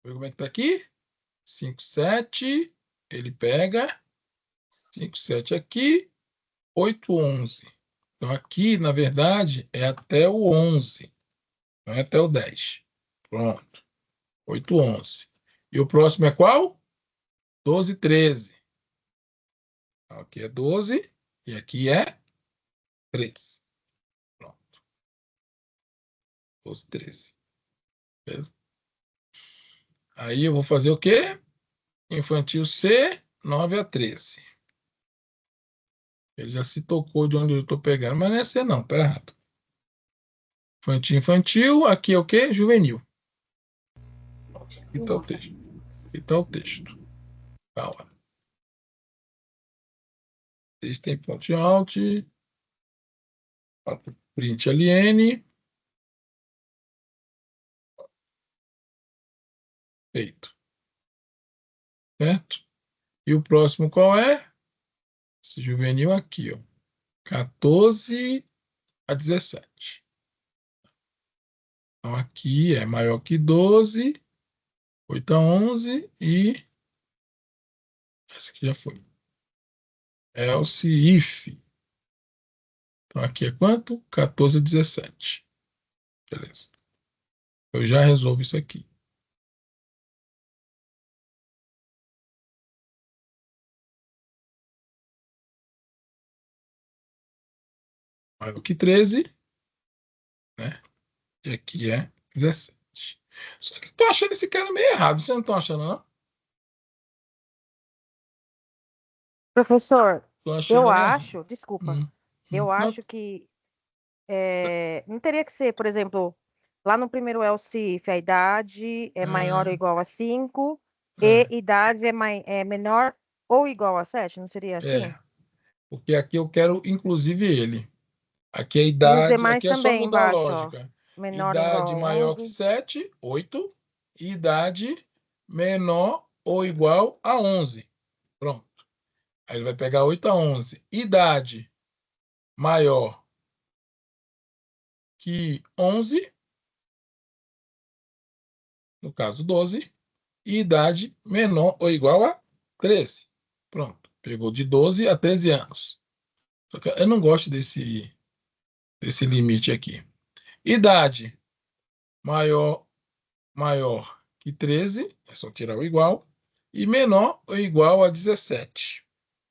Vê como é que tá aqui? 5, 7. Ele pega 5, 7 aqui, 8, 11. Então aqui, na verdade, é até o 11. Não é até o 10. Pronto. 8, 11. E o próximo é qual? 12, 13. Aqui é 12 e aqui é 13. Pronto. 12, 13. Beleza? Aí eu vou fazer o quê? Infantil C, 9 a 13. Ele já se tocou de onde eu estou pegando, mas não é C não, tá errado. Infantil, aqui é o quê? Juvenil. Aqui está o texto. Aqui está o texto. Calma. Texto tem ponto alt. Print alien. Feito. Certo? E o próximo qual é? Esse juvenil aqui, ó. 14 a 17. Então, aqui é maior que 12, 8 a 11 e esse aqui já foi. Else if. Então, aqui é quanto? 14 a 17. Beleza. Eu já resolvo isso aqui. Maior que 13, né? E aqui é 17. Só que eu tô achando esse cara meio errado. Vocês não estão achando, não? Professor, Tô achando eu ele errado. acho, desculpa, eu Não, acho que não teria que ser, por exemplo, lá no primeiro ELCIF, a idade é maior ou igual a 5 e idade é menor ou igual a 7, não seria assim? porque aqui eu quero, inclusive, ele. Aqui é a E os idade, demais aqui é só também mudar a embaixo, ó. lógica. Menor ou igual Idade a maior que 11. 7, 8. Idade menor ou igual a 11. Pronto. Aí ele vai pegar 8 a 11. Idade maior que 11, no caso 12. E idade menor ou igual a 13. Pronto. Pegou de 12 a 13 anos. Só que eu não gosto desse limite aqui. Idade maior que 13, é só tirar o igual, e menor ou igual a 17.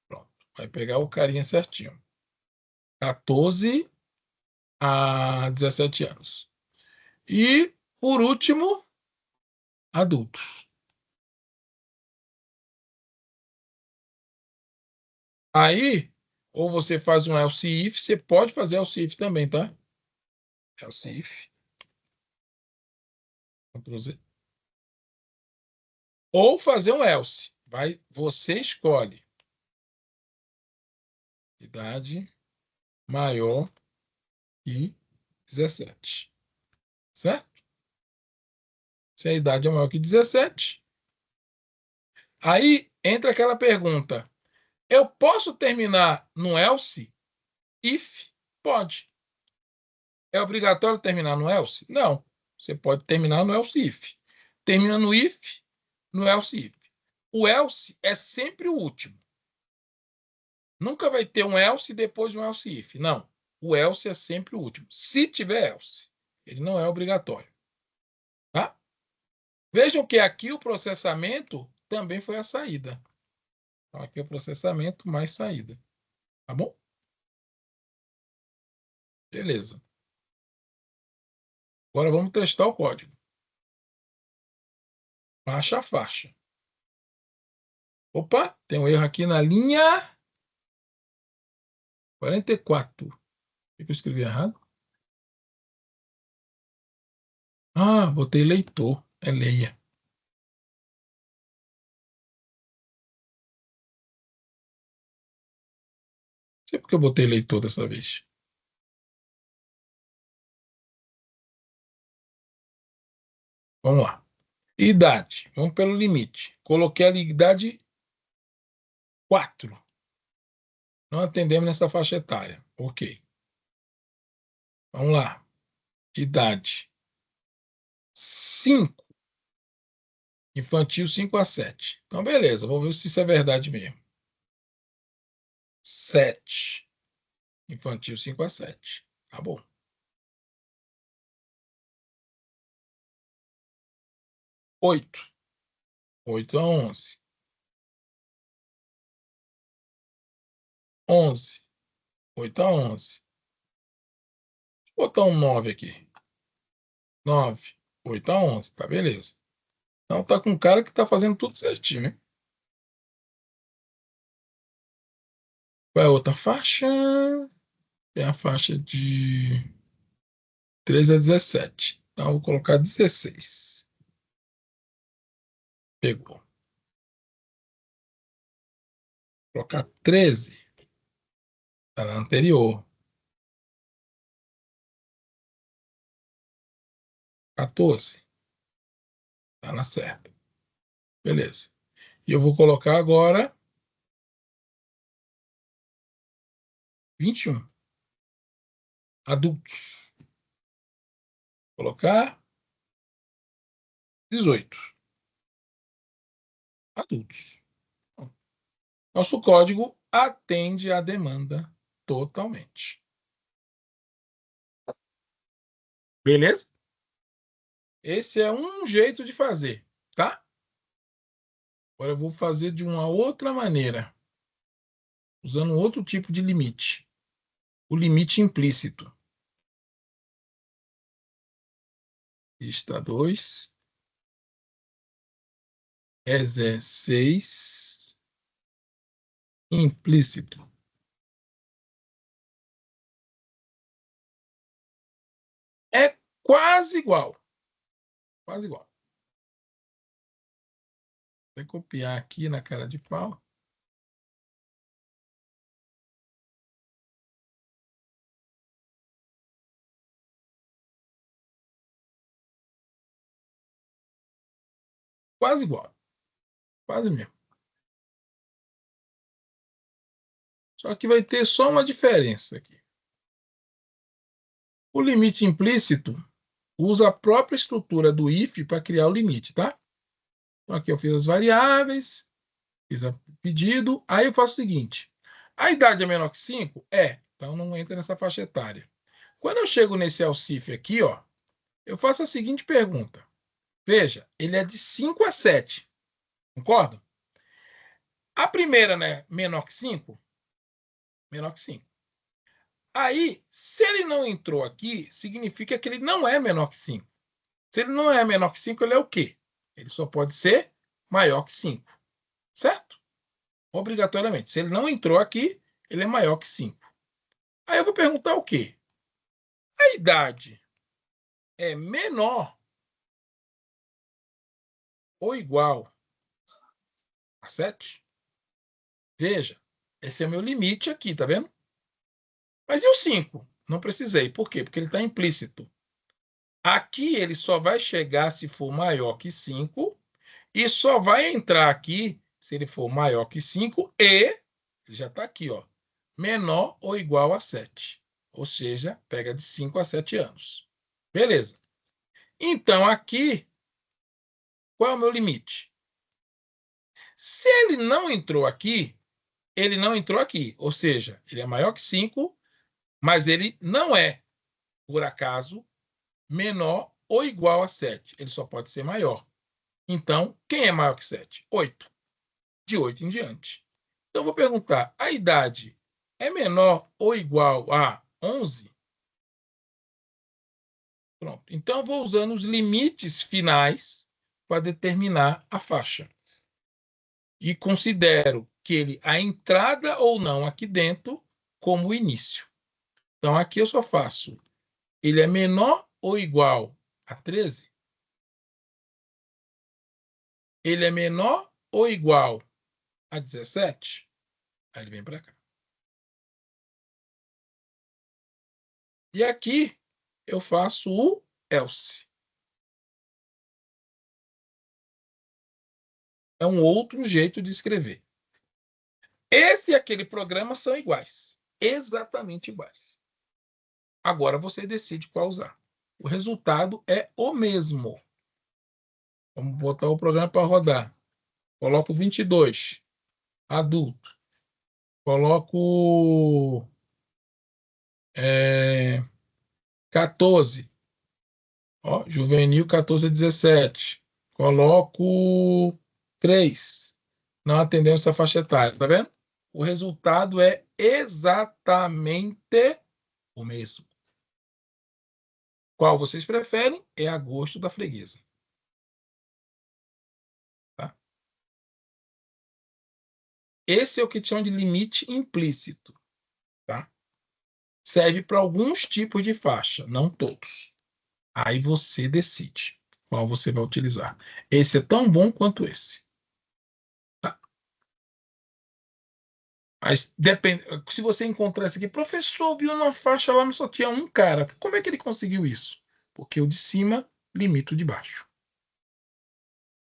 Pronto, vai pegar o carinha certinho. 14 a 17 anos. E, por último, adultos. Aí, ou você faz um else if, você pode fazer else if também, tá? Else if. Ctrl Z. Ou fazer um else. Você escolhe. Idade maior que 17. Certo? Se a idade é maior que 17. Aí entra aquela pergunta. Eu posso terminar no else? If? Pode. É obrigatório terminar no else? Não. Você pode terminar no else if. Termina no if, no else if. O else é sempre o último. Nunca vai ter um else e depois um else if. Não. O else é sempre o último. Se tiver else. Ele não é obrigatório. Tá? Vejam que aqui o processamento também foi a saída. Então, aqui é o processamento mais saída. Tá bom? Beleza. Agora vamos testar o código. Faixa a faixa. Opa, tem um erro aqui na linha 44. Por que eu escrevi errado? Ah, botei leitor. É leia. Não sei porque eu botei leitor dessa vez. Vamos lá. Idade. Vamos pelo limite. Coloquei a idade 4. Não atendemos nessa faixa etária. Ok. Vamos lá. Idade 5. Infantil 5 a 7. Então, beleza. Vamos ver se isso é verdade mesmo. 7. Infantil 5 a 7. Tá bom. 8. 8 a 11. 11. 8 a 11. Vou botar um 9 aqui. 9. 8 a 11. Tá, beleza. Então tá com um cara que tá fazendo tudo certinho, né? Qual é a outra faixa? Tem a faixa de 13 a 17. Então eu vou colocar 16. Pegou. Vou colocar 13. Tá na anterior. 14. Tá na certa. Beleza. E eu vou colocar agora 21. Adultos. Vou colocar 18. Adultos. Nosso código atende à demanda totalmente. Beleza? Esse é um jeito de fazer, tá? Agora eu vou fazer de uma outra maneira, usando outro tipo de limite. O limite implícito. Lista 2. ESE 6. Implícito. É quase igual. Quase igual. Vou copiar aqui na cara de pau. Quase igual. Quase mesmo. Só que vai ter só uma diferença aqui. O limite implícito usa a própria estrutura do if para criar o limite, tá? Então, aqui eu fiz as variáveis, fiz o pedido, aí eu faço o seguinte. A idade é menor que 5? É. Então, não entra nessa faixa etária. Quando eu chego nesse ELSIF aqui, ó, eu faço a seguinte pergunta. Veja, ele é de 5 a 7. Concorda? A primeira, né, menor que 5? Menor que 5. Aí, se ele não entrou aqui, significa que ele não é menor que 5. Se ele não é menor que 5, ele é o quê? Ele só pode ser maior que 5. Certo? Obrigatoriamente. Se ele não entrou aqui, ele é maior que 5. Aí eu vou perguntar o quê? A idade é menor ou igual a 7? Veja, esse é o meu limite aqui, tá vendo? Mas e o 5? Não precisei. Por quê? Porque ele está implícito. Aqui ele só vai chegar se for maior que 5 e só vai entrar aqui se ele for maior que 5 e, já está aqui, ó, menor ou igual a 7. Ou seja, pega de 5 a 7 anos. Beleza. Então, aqui, qual é o meu limite? Se ele não entrou aqui, ele não entrou aqui. Ou seja, ele é maior que 5, mas ele não é, por acaso, menor ou igual a 7. Ele só pode ser maior. Então, quem é maior que 7? 8. De 8 em diante. Então, eu vou perguntar, a idade é menor ou igual a 11? Pronto. Então, eu vou usando os limites finais para determinar a faixa. E considero que a entrada ou não aqui dentro como o início. Então, aqui eu só faço, ele é menor ou igual a 13? Ele é menor ou igual a 17? Aí ele vem para cá. E aqui eu faço o else. É um outro jeito de escrever. Esse e aquele programa são iguais. Exatamente iguais. Agora você decide qual usar. O resultado é o mesmo. Vamos botar o programa para rodar. Coloco 22. Adulto. Coloco 14. Ó, juvenil 14 a 17. Coloco 3. Não atendemos essa faixa etária, tá vendo? O resultado é exatamente o mesmo. Qual vocês preferem? É a gosto da freguesa. Tá? Esse é o que chamam de limite implícito. Tá? Serve para alguns tipos de faixa, não todos. Aí você decide qual você vai utilizar. Esse é tão bom quanto esse. Tá? Mas depende. Se você encontrar esse aqui, professor, viu uma faixa lá, mas só tinha um cara. Como é que ele conseguiu isso? Porque o de cima limita o de baixo.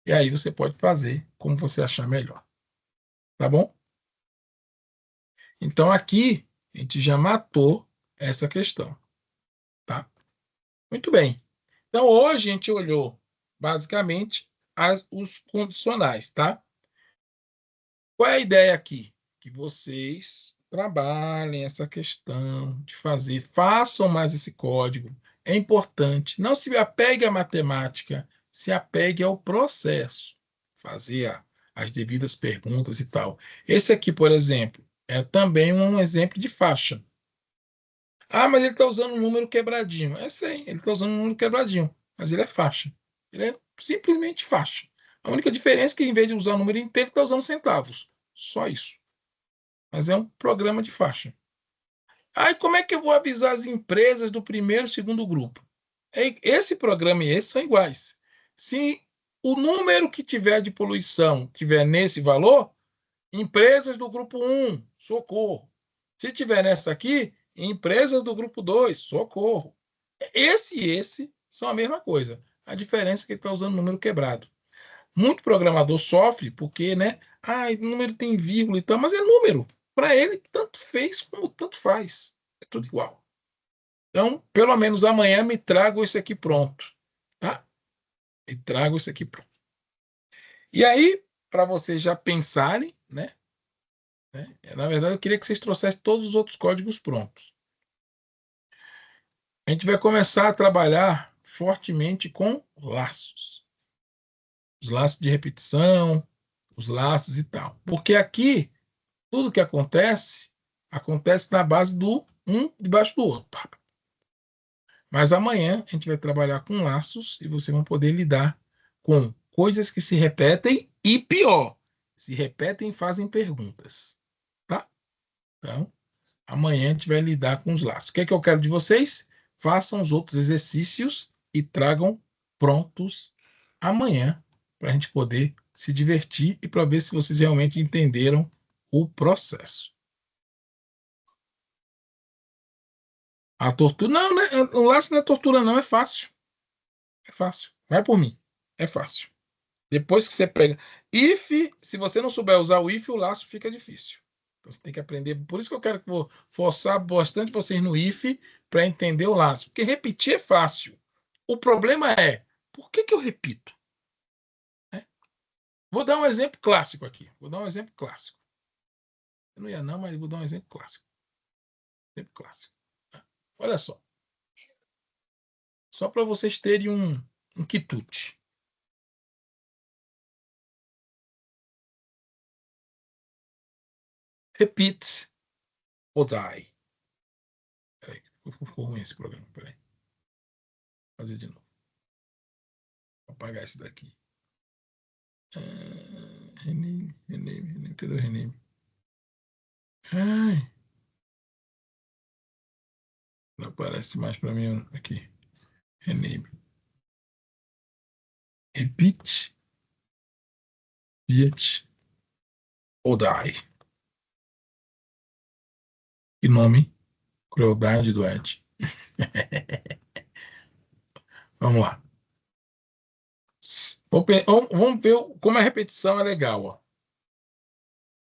E aí você pode fazer como você achar melhor. Tá bom? Então aqui a gente já matou essa questão. Tá? Muito bem. Então hoje a gente olhou basicamente os condicionais, tá? Qual é a ideia aqui? Que vocês trabalhem essa questão de façam mais esse código. é importante. Não se apegue à matemática, se apegue ao processo. Fazer as devidas perguntas e tal. Esse aqui, por exemplo, é também um exemplo de faixa. Ah, mas ele está usando um número quebradinho. É sim, ele está usando um número quebradinho, mas ele é faixa. Ele é simplesmente faixa. A única diferença é que, em vez de usar o número inteiro, ele está usando centavos. Só isso. Mas é um programa de faixa. Aí, como é que eu vou avisar as empresas do primeiro e segundo grupo? Esse programa e esse são iguais. Se o número que tiver de poluição tiver nesse valor, empresas do grupo 1, socorro. Se tiver nessa aqui, empresas do grupo 2, socorro. Esse e esse são a mesma coisa. A diferença é que ele está usando número quebrado. Muito programador sofre porque, né? O número tem vírgula e tal, mas é número. Para ele, tanto fez como tanto faz. É tudo igual. Então, pelo menos amanhã me trago esse aqui pronto. Tá? Me trago esse aqui pronto. E aí, para vocês já pensarem, né? Na verdade, eu queria que vocês trouxessem todos os outros códigos prontos. A gente vai começar a trabalhar fortemente com laços. Os laços de repetição, os laços e tal. Porque aqui, tudo que acontece na base do um debaixo do outro. Mas amanhã a gente vai trabalhar com laços e vocês vão poder lidar com coisas que se repetem e, pior, se repetem e fazem perguntas. Tá? Então, amanhã a gente vai lidar com os laços. O que é que eu quero de vocês? Façam os outros exercícios e tragam prontos amanhã para a gente poder se divertir e para ver se vocês realmente entenderam o processo. A tortura... Não, né? O laço não é tortura, não. É fácil. É fácil. Vai por mim. É fácil. Depois que você pega... If, se você não souber usar o if, o laço fica difícil. Então você tem que aprender. Por isso que eu quero que vou forçar bastante vocês no if para entender o laço. Porque repetir é fácil. O problema é, por que eu repito? Vou dar um exemplo clássico aqui. Eu não ia não, mas vou dar um exemplo clássico. Olha só. Só para vocês terem um quitute. Repeat or die. Peraí, ficou ruim esse programa. Peraí. Vou fazer de novo. Vou apagar esse daqui. Rename. Cadê o rename? Não aparece mais para mim aqui. Rename. Repeat or die. Que nome? Crueldade do Ed. Vamos lá. Vamos ver como a repetição é legal. Ó.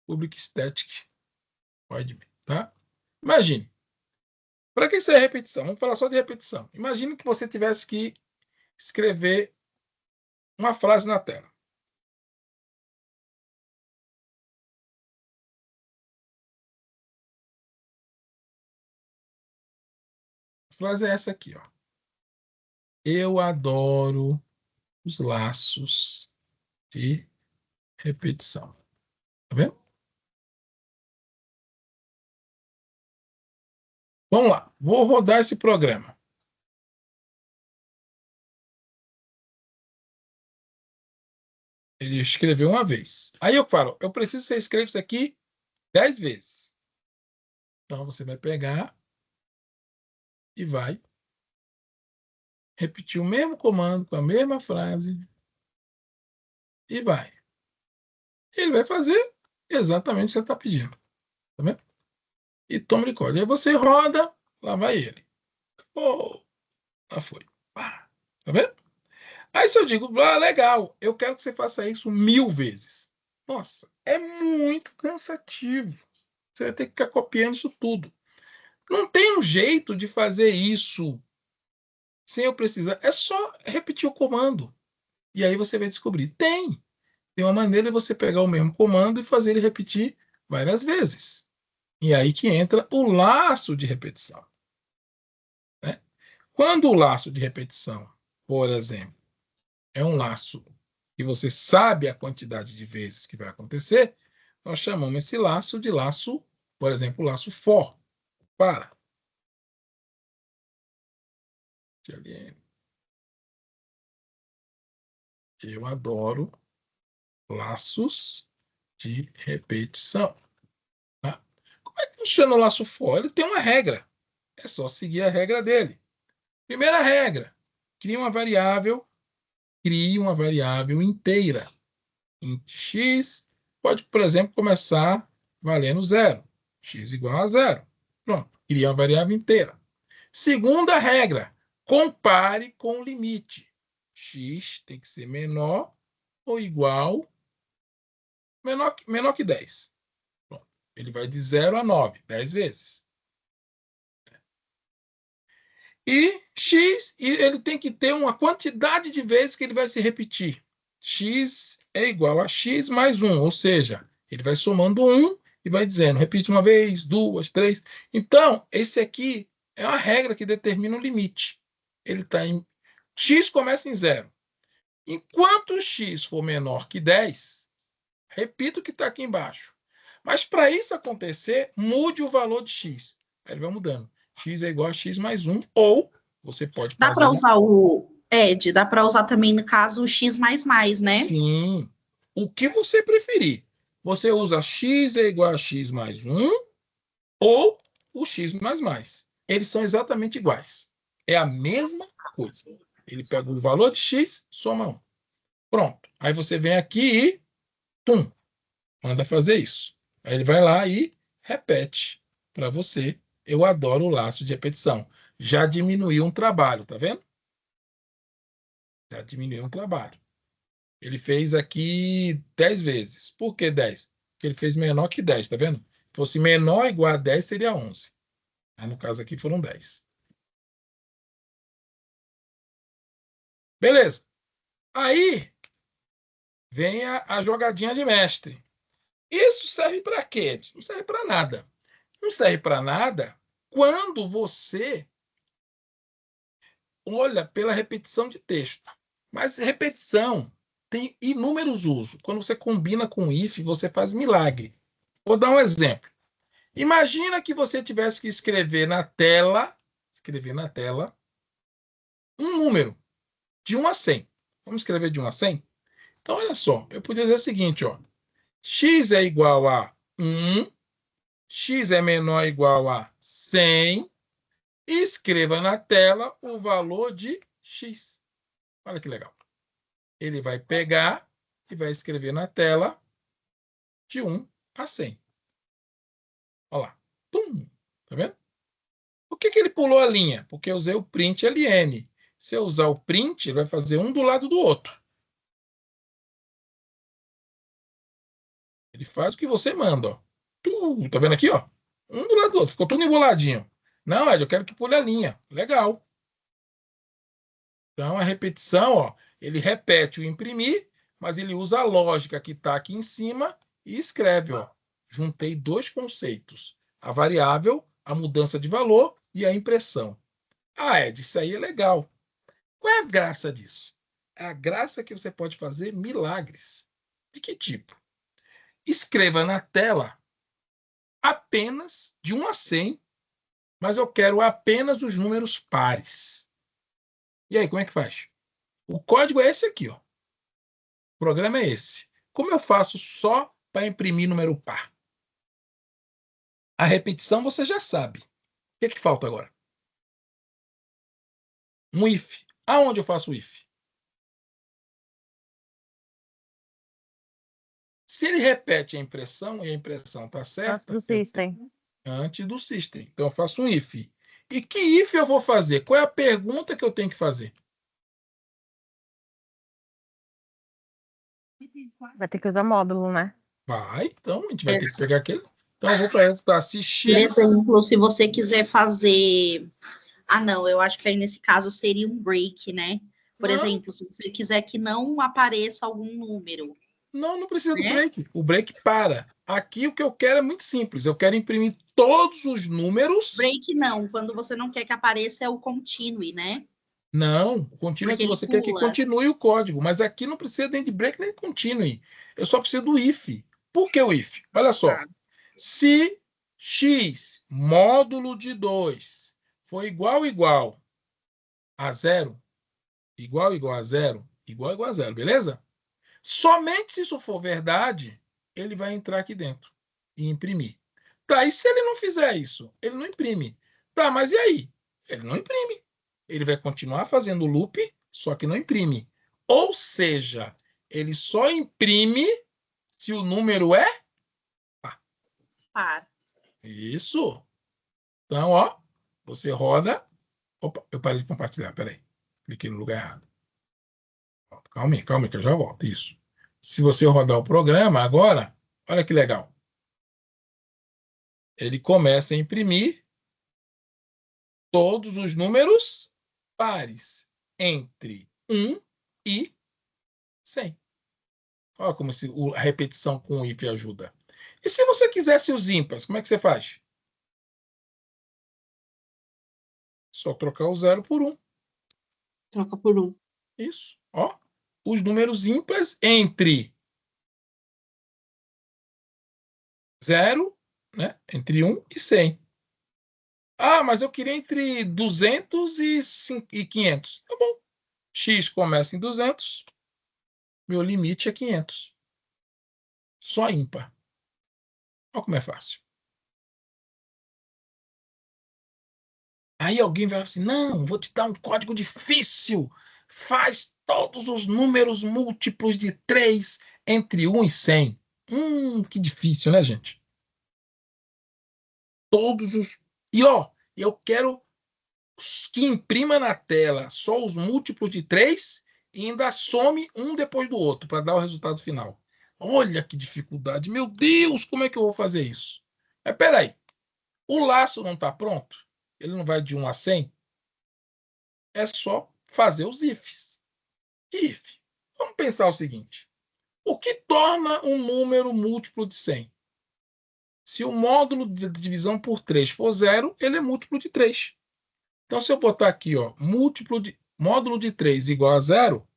Public Static. Pode ver, tá? Imagine. Para que isso é repetição? Vamos falar só de repetição. Imagine que você tivesse que escrever uma frase na tela. A frase é essa aqui, ó. Eu adoro os laços de repetição. Tá vendo? Vamos lá. Vou rodar esse programa. Ele escreveu uma vez. Aí eu falo, eu preciso que você escreva isso aqui 10 vezes. Então você vai pegar e vai repetir o mesmo comando com a mesma frase e vai. Ele vai fazer exatamente o que você está pedindo. Tá vendo? E toma de código. Aí você roda, lá vai ele. Lá foi. Tá vendo? Aí se eu digo, legal, eu quero que você faça isso 1000 vezes. Nossa, é muito cansativo. Você vai ter que ficar copiando isso tudo. Não tem um jeito de fazer isso sem eu precisar. É só repetir o comando. E aí você vai descobrir. Tem uma maneira de você pegar o mesmo comando e fazer ele repetir várias vezes. E aí que entra o laço de repetição. Né? Quando o laço de repetição, por exemplo, é um laço que você sabe a quantidade de vezes que vai acontecer, nós chamamos esse laço de laço, por exemplo, laço for. Para. Eu adoro laços de repetição. Tá? Como é que funciona o laço for? Ele tem uma regra. É só seguir a regra dele. Primeira regra. Crie uma variável inteira. Int x pode, por exemplo, começar valendo 0. X igual a 0. Pronto. Cria uma variável inteira. Segunda regra. Compare com o limite. X tem que ser menor ou igual, menor que 10. Pronto. Ele vai de 0 a 9, 10 vezes. E x, ele tem que ter uma quantidade de vezes que ele vai se repetir. X é igual a x mais 1, ou seja, ele vai somando 1 e vai dizendo, repite uma vez, 2, 3. Então, esse aqui é uma regra que determina o limite. Ele está em... X começa em 0. Enquanto x for menor que 10, repito o que está aqui embaixo. Mas para isso acontecer, mude o valor de x. Aí ele vai mudando. X é igual a x mais 1, ou você pode Dá para usar o Ed, dá para usar também, no caso, o x mais, né? Sim. O que você preferir. Você usa x é igual a x mais 1 ou o x mais. Eles são exatamente iguais. É a mesma coisa. Ele pega o valor de x, soma 1. Pronto. Aí você vem aqui e tum, manda fazer isso. Aí ele vai lá e repete para você. Eu adoro o laço de repetição. Já diminuiu um trabalho, tá vendo? Já diminuiu um trabalho. Ele fez aqui 10 vezes. Por que 10? Porque ele fez menor que 10, tá vendo? Se fosse menor ou igual a 10, seria 11. Aí, no caso aqui, foram 10. Beleza. Aí, vem a jogadinha de mestre. Isso serve para quê? Não serve para nada. Não serve para nada quando você olha pela repetição de texto. Mas repetição tem inúmeros usos. Quando você combina com if, você faz milagre. Vou dar um exemplo. Imagina que você tivesse que escrever na tela um número de 1 a 100. Vamos escrever de 1 a 100? Então, olha só, eu podia dizer o seguinte, ó. X é igual a 1, x é menor ou igual a 100, e escreva na tela o valor de x. Olha que legal. Ele vai pegar e vai escrever na tela de 1 a 100. Olha lá. Tum. Tá vendo? Por que ele pulou a linha? Porque eu usei o print ln. Se eu usar o print, ele vai fazer um do lado do outro. Ele faz o que você manda. Ó. Tá vendo aqui? Ó? Um do lado do outro. Ficou tudo emboladinho. Não, Ed, eu quero que pule a linha. Legal. Então, a repetição, ó, ele repete o imprimir, mas ele usa a lógica que está aqui em cima e escreve. Ó. Juntei dois conceitos. A variável, a mudança de valor e a impressão. Ah, Ed, isso aí é legal. Qual é a graça disso? A graça é que você pode fazer milagres. De que tipo? Escreva na tela apenas de 1 a 100, mas eu quero apenas os números pares. E aí, como é que faz? O código é esse aqui, ó. O programa é esse. Como eu faço só para imprimir número par? A repetição você já sabe. O que falta agora? Um if. Aonde eu faço o if? Se ele repete a impressão e a impressão está certa... Antes do system. Antes do system. Então eu faço um if. E que if eu vou fazer? Qual é a pergunta que eu tenho que fazer? Vai ter que usar módulo, né? Vai, então a gente vai ter que pegar aquele. Então eu vou para essa, se x. Por exemplo, se você quiser fazer. Ah, não, eu acho que aí nesse caso seria um break, né? Por exemplo, se você quiser que não apareça algum número. Não precisa do Né? break. O break para. Aqui o que eu quero é muito simples. Eu quero imprimir todos os números. Break não, quando você não quer que apareça é o continue, né? Não, o continue é Porque que ele você quer que pula. continue o código, mas aqui não precisa nem de break nem de continue. Eu só preciso do if. Por que o if? Olha só. Tá. Se x módulo de 2 for igual a zero, igual a zero, igual a zero, beleza? Somente se isso for verdade, ele vai entrar aqui dentro e imprimir. Tá, e se ele não fizer isso? Ele não imprime. Tá, mas e aí? Ele não imprime. Ele vai continuar fazendo o loop, só que não imprime. Ou seja, ele só imprime se o número é Par. isso. Então, ó, você roda. Opa, eu parei de compartilhar, peraí. Cliquei no lugar errado. Calma aí, que eu já volto. Isso. Se você rodar o programa agora, olha que legal. Ele começa a imprimir todos os números pares entre 1 e 100. Olha como a repetição com o if ajuda. E se você quisesse os ímpares, como é que você faz? Só trocar o 0 por 1. Troca por 1. Isso. Ó, os números ímpares entre 0, né? Entre 1 e 100. Ah, mas eu queria entre 200 e 500. Tá bom. X começa em 200. Meu limite é 500. Só ímpar. Olha como é fácil. Aí alguém vai assim, não, vou te dar um código difícil. Faz todos os números múltiplos de 3 entre 1 e 100. Que difícil, né, gente? Todos os... E, ó, eu quero que imprima na tela só os múltiplos de 3 e ainda some um depois do outro para dar o resultado final. Olha que dificuldade. Meu Deus, como é que eu vou fazer isso? Mas peraí, o laço não está pronto? Ele não vai de 1 a 100? É só fazer os ifs. If. Vamos pensar o seguinte. O que torna um número múltiplo de 100? Se o módulo de divisão por 3 for 0, ele é múltiplo de 3. Então, se eu botar aqui, ó, módulo de 3 igual a 0,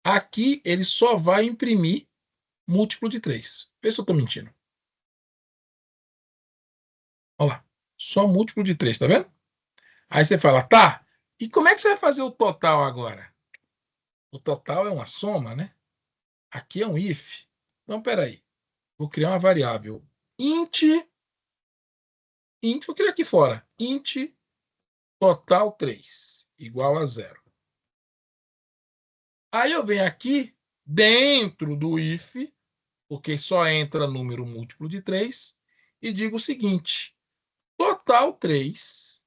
aqui ele só vai imprimir múltiplo de 3. Vê se eu estou mentindo. Olha lá. Só múltiplo de 3, tá vendo? Aí você fala, tá, e como é que você vai fazer o total agora? O total é uma soma, né? Aqui é um if. Então, peraí. Vou criar uma variável int, vou criar aqui fora, int total 3 igual a 0. Aí eu venho aqui dentro do if, porque só entra número múltiplo de 3, e digo o seguinte, total 3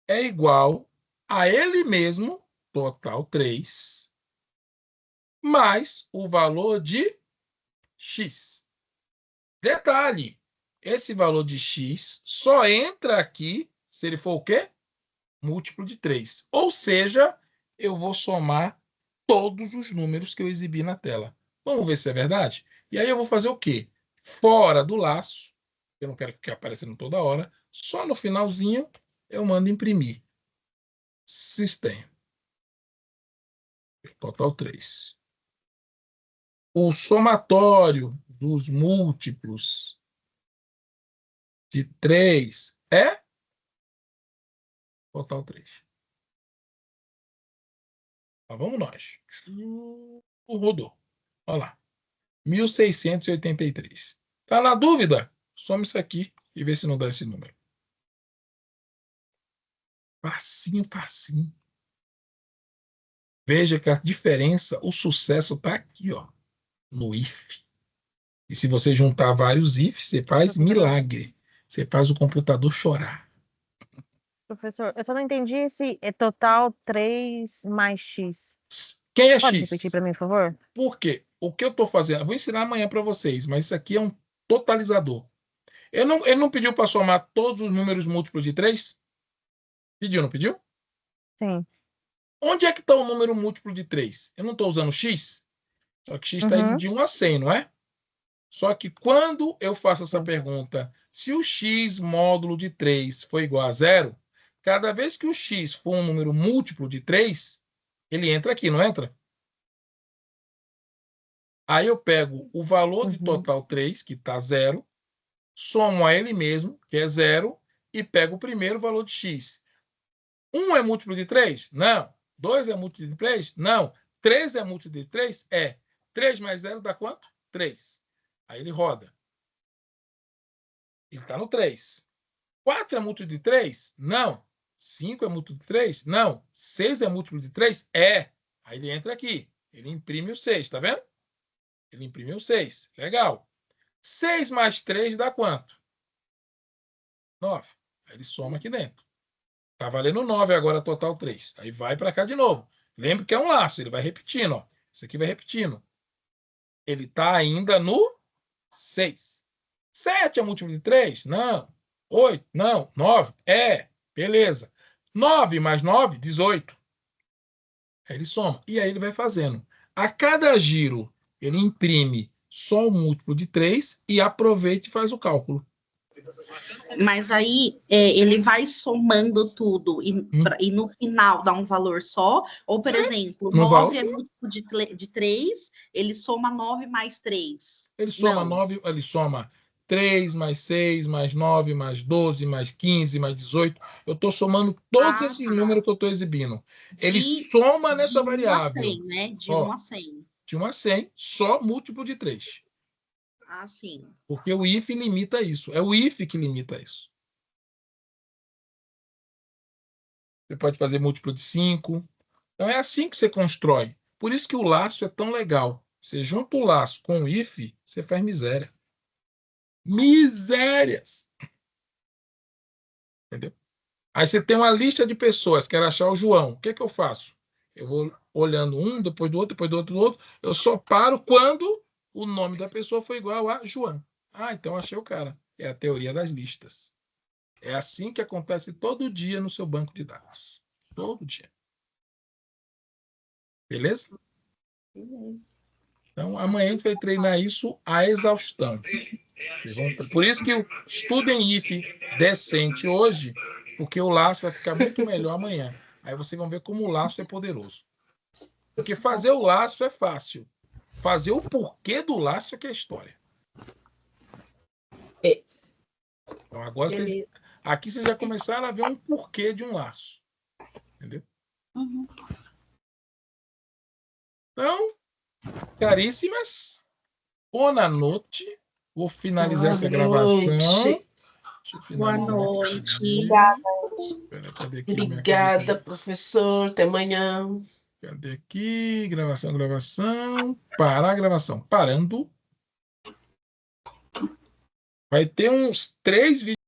é igual a ele mesmo, total 3, mais o valor de x. Detalhe, esse valor de x só entra aqui se ele for o quê? Múltiplo de 3. Ou seja, eu vou somar todos os números que eu exibi na tela. Vamos ver se é verdade? E aí eu vou fazer o quê? Fora do laço, eu não quero ficar aparecendo toda hora, só no finalzinho eu mando imprimir. System. Total 3. O somatório dos múltiplos de 3 é total 3. Lá vamos nós. Rodou. Olha lá. 1683. Tá na dúvida? Soma isso aqui e vê se não dá esse número. Facinho, facinho. Veja que a diferença, o sucesso está aqui, ó, no if. E se você juntar vários ifs, você faz milagre. Você faz o computador chorar. Professor, eu só não entendi se é total 3 mais x. Quem é Pode x? repetir para mim, por favor? Por quê? O que eu estou fazendo? Eu vou ensinar amanhã para vocês, mas isso aqui é um totalizador. Ele não pediu para somar todos os números múltiplos de 3? Pediu, não pediu? Sim. Onde é que está o número múltiplo de 3? Eu não estou usando x? Só que x está indo de 1 a 100, não é? Só que quando eu faço essa pergunta, se o x módulo de 3 for igual a 0, cada vez que o x for um número múltiplo de 3, ele entra aqui, não entra? Aí eu pego o valor de total 3, que está 0, somo a ele mesmo, que é 0, e pego o primeiro valor de x. 1 é múltiplo de 3? Não. 2 é múltiplo de 3? Não. 3 é múltiplo de 3? É. 3 mais 0 dá quanto? 3. Aí ele roda. Ele está no 3. 4 é múltiplo de 3? Não. 5 é múltiplo de 3? Não. 6 é múltiplo de 3? É. Aí ele entra aqui. Ele imprime o 6, tá vendo? Ele imprimiu 6. Legal. 6 mais 3 dá quanto? 9. Aí ele soma aqui dentro. Tá valendo 9 agora, total 3. Aí vai para cá de novo. Lembra que é um laço, ele vai repetindo, ó. Isso aqui vai repetindo. Ele tá ainda no 6. 7 é múltiplo de 3? Não. 8? Não. 9? É. Beleza. 9 mais 9, 18. Aí ele soma. E aí ele vai fazendo. A cada giro, ele imprime só o múltiplo de 3 e aproveita e faz o cálculo. Mas aí ele vai somando tudo e no final dá um valor só? Ou, por exemplo, 9 é múltiplo de 3, ele soma 9 mais 3. Ele soma 9, ele soma 3 mais 6 mais 9 mais 12 mais 15 mais 18. Eu estou somando todos esses números que eu estou exibindo. Ele soma nessa variável. De 1 a 100, né? De 1 a 100. De 1 a 100, só múltiplo de 3. Ah, sim. Porque o if limita isso. É o if que limita isso. Você pode fazer múltiplo de 5. Então é assim que você constrói. Por isso que o laço é tão legal. Você junta o laço com o if, você faz miséria. Misérias! Entendeu? Aí você tem uma lista de pessoas, quero achar o João. O que é que eu faço? Eu vou olhando um, depois do outro, depois do outro, do outro. Eu só paro quando o nome da pessoa foi igual a João. Ah, então achei o cara. É a teoria das listas. É assim que acontece todo dia no seu banco de dados. Todo dia. Beleza? Então, amanhã a gente vai treinar isso à exaustão. Por isso que estudem if decente hoje, porque o laço vai ficar muito melhor amanhã. Aí vocês vão ver como o laço é poderoso. Porque fazer o laço é fácil. Fazer o porquê do laço é que é história. Então agora aqui vocês já começaram a ver um porquê de um laço. Entendeu? Então, caríssimas, boa noite. Vou finalizar essa gravação. Boa noite. Obrigada. Obrigada, professor. Até amanhã. Cadê aqui? Gravação. Parar a gravação. Parando. Vai ter uns 3 vídeos.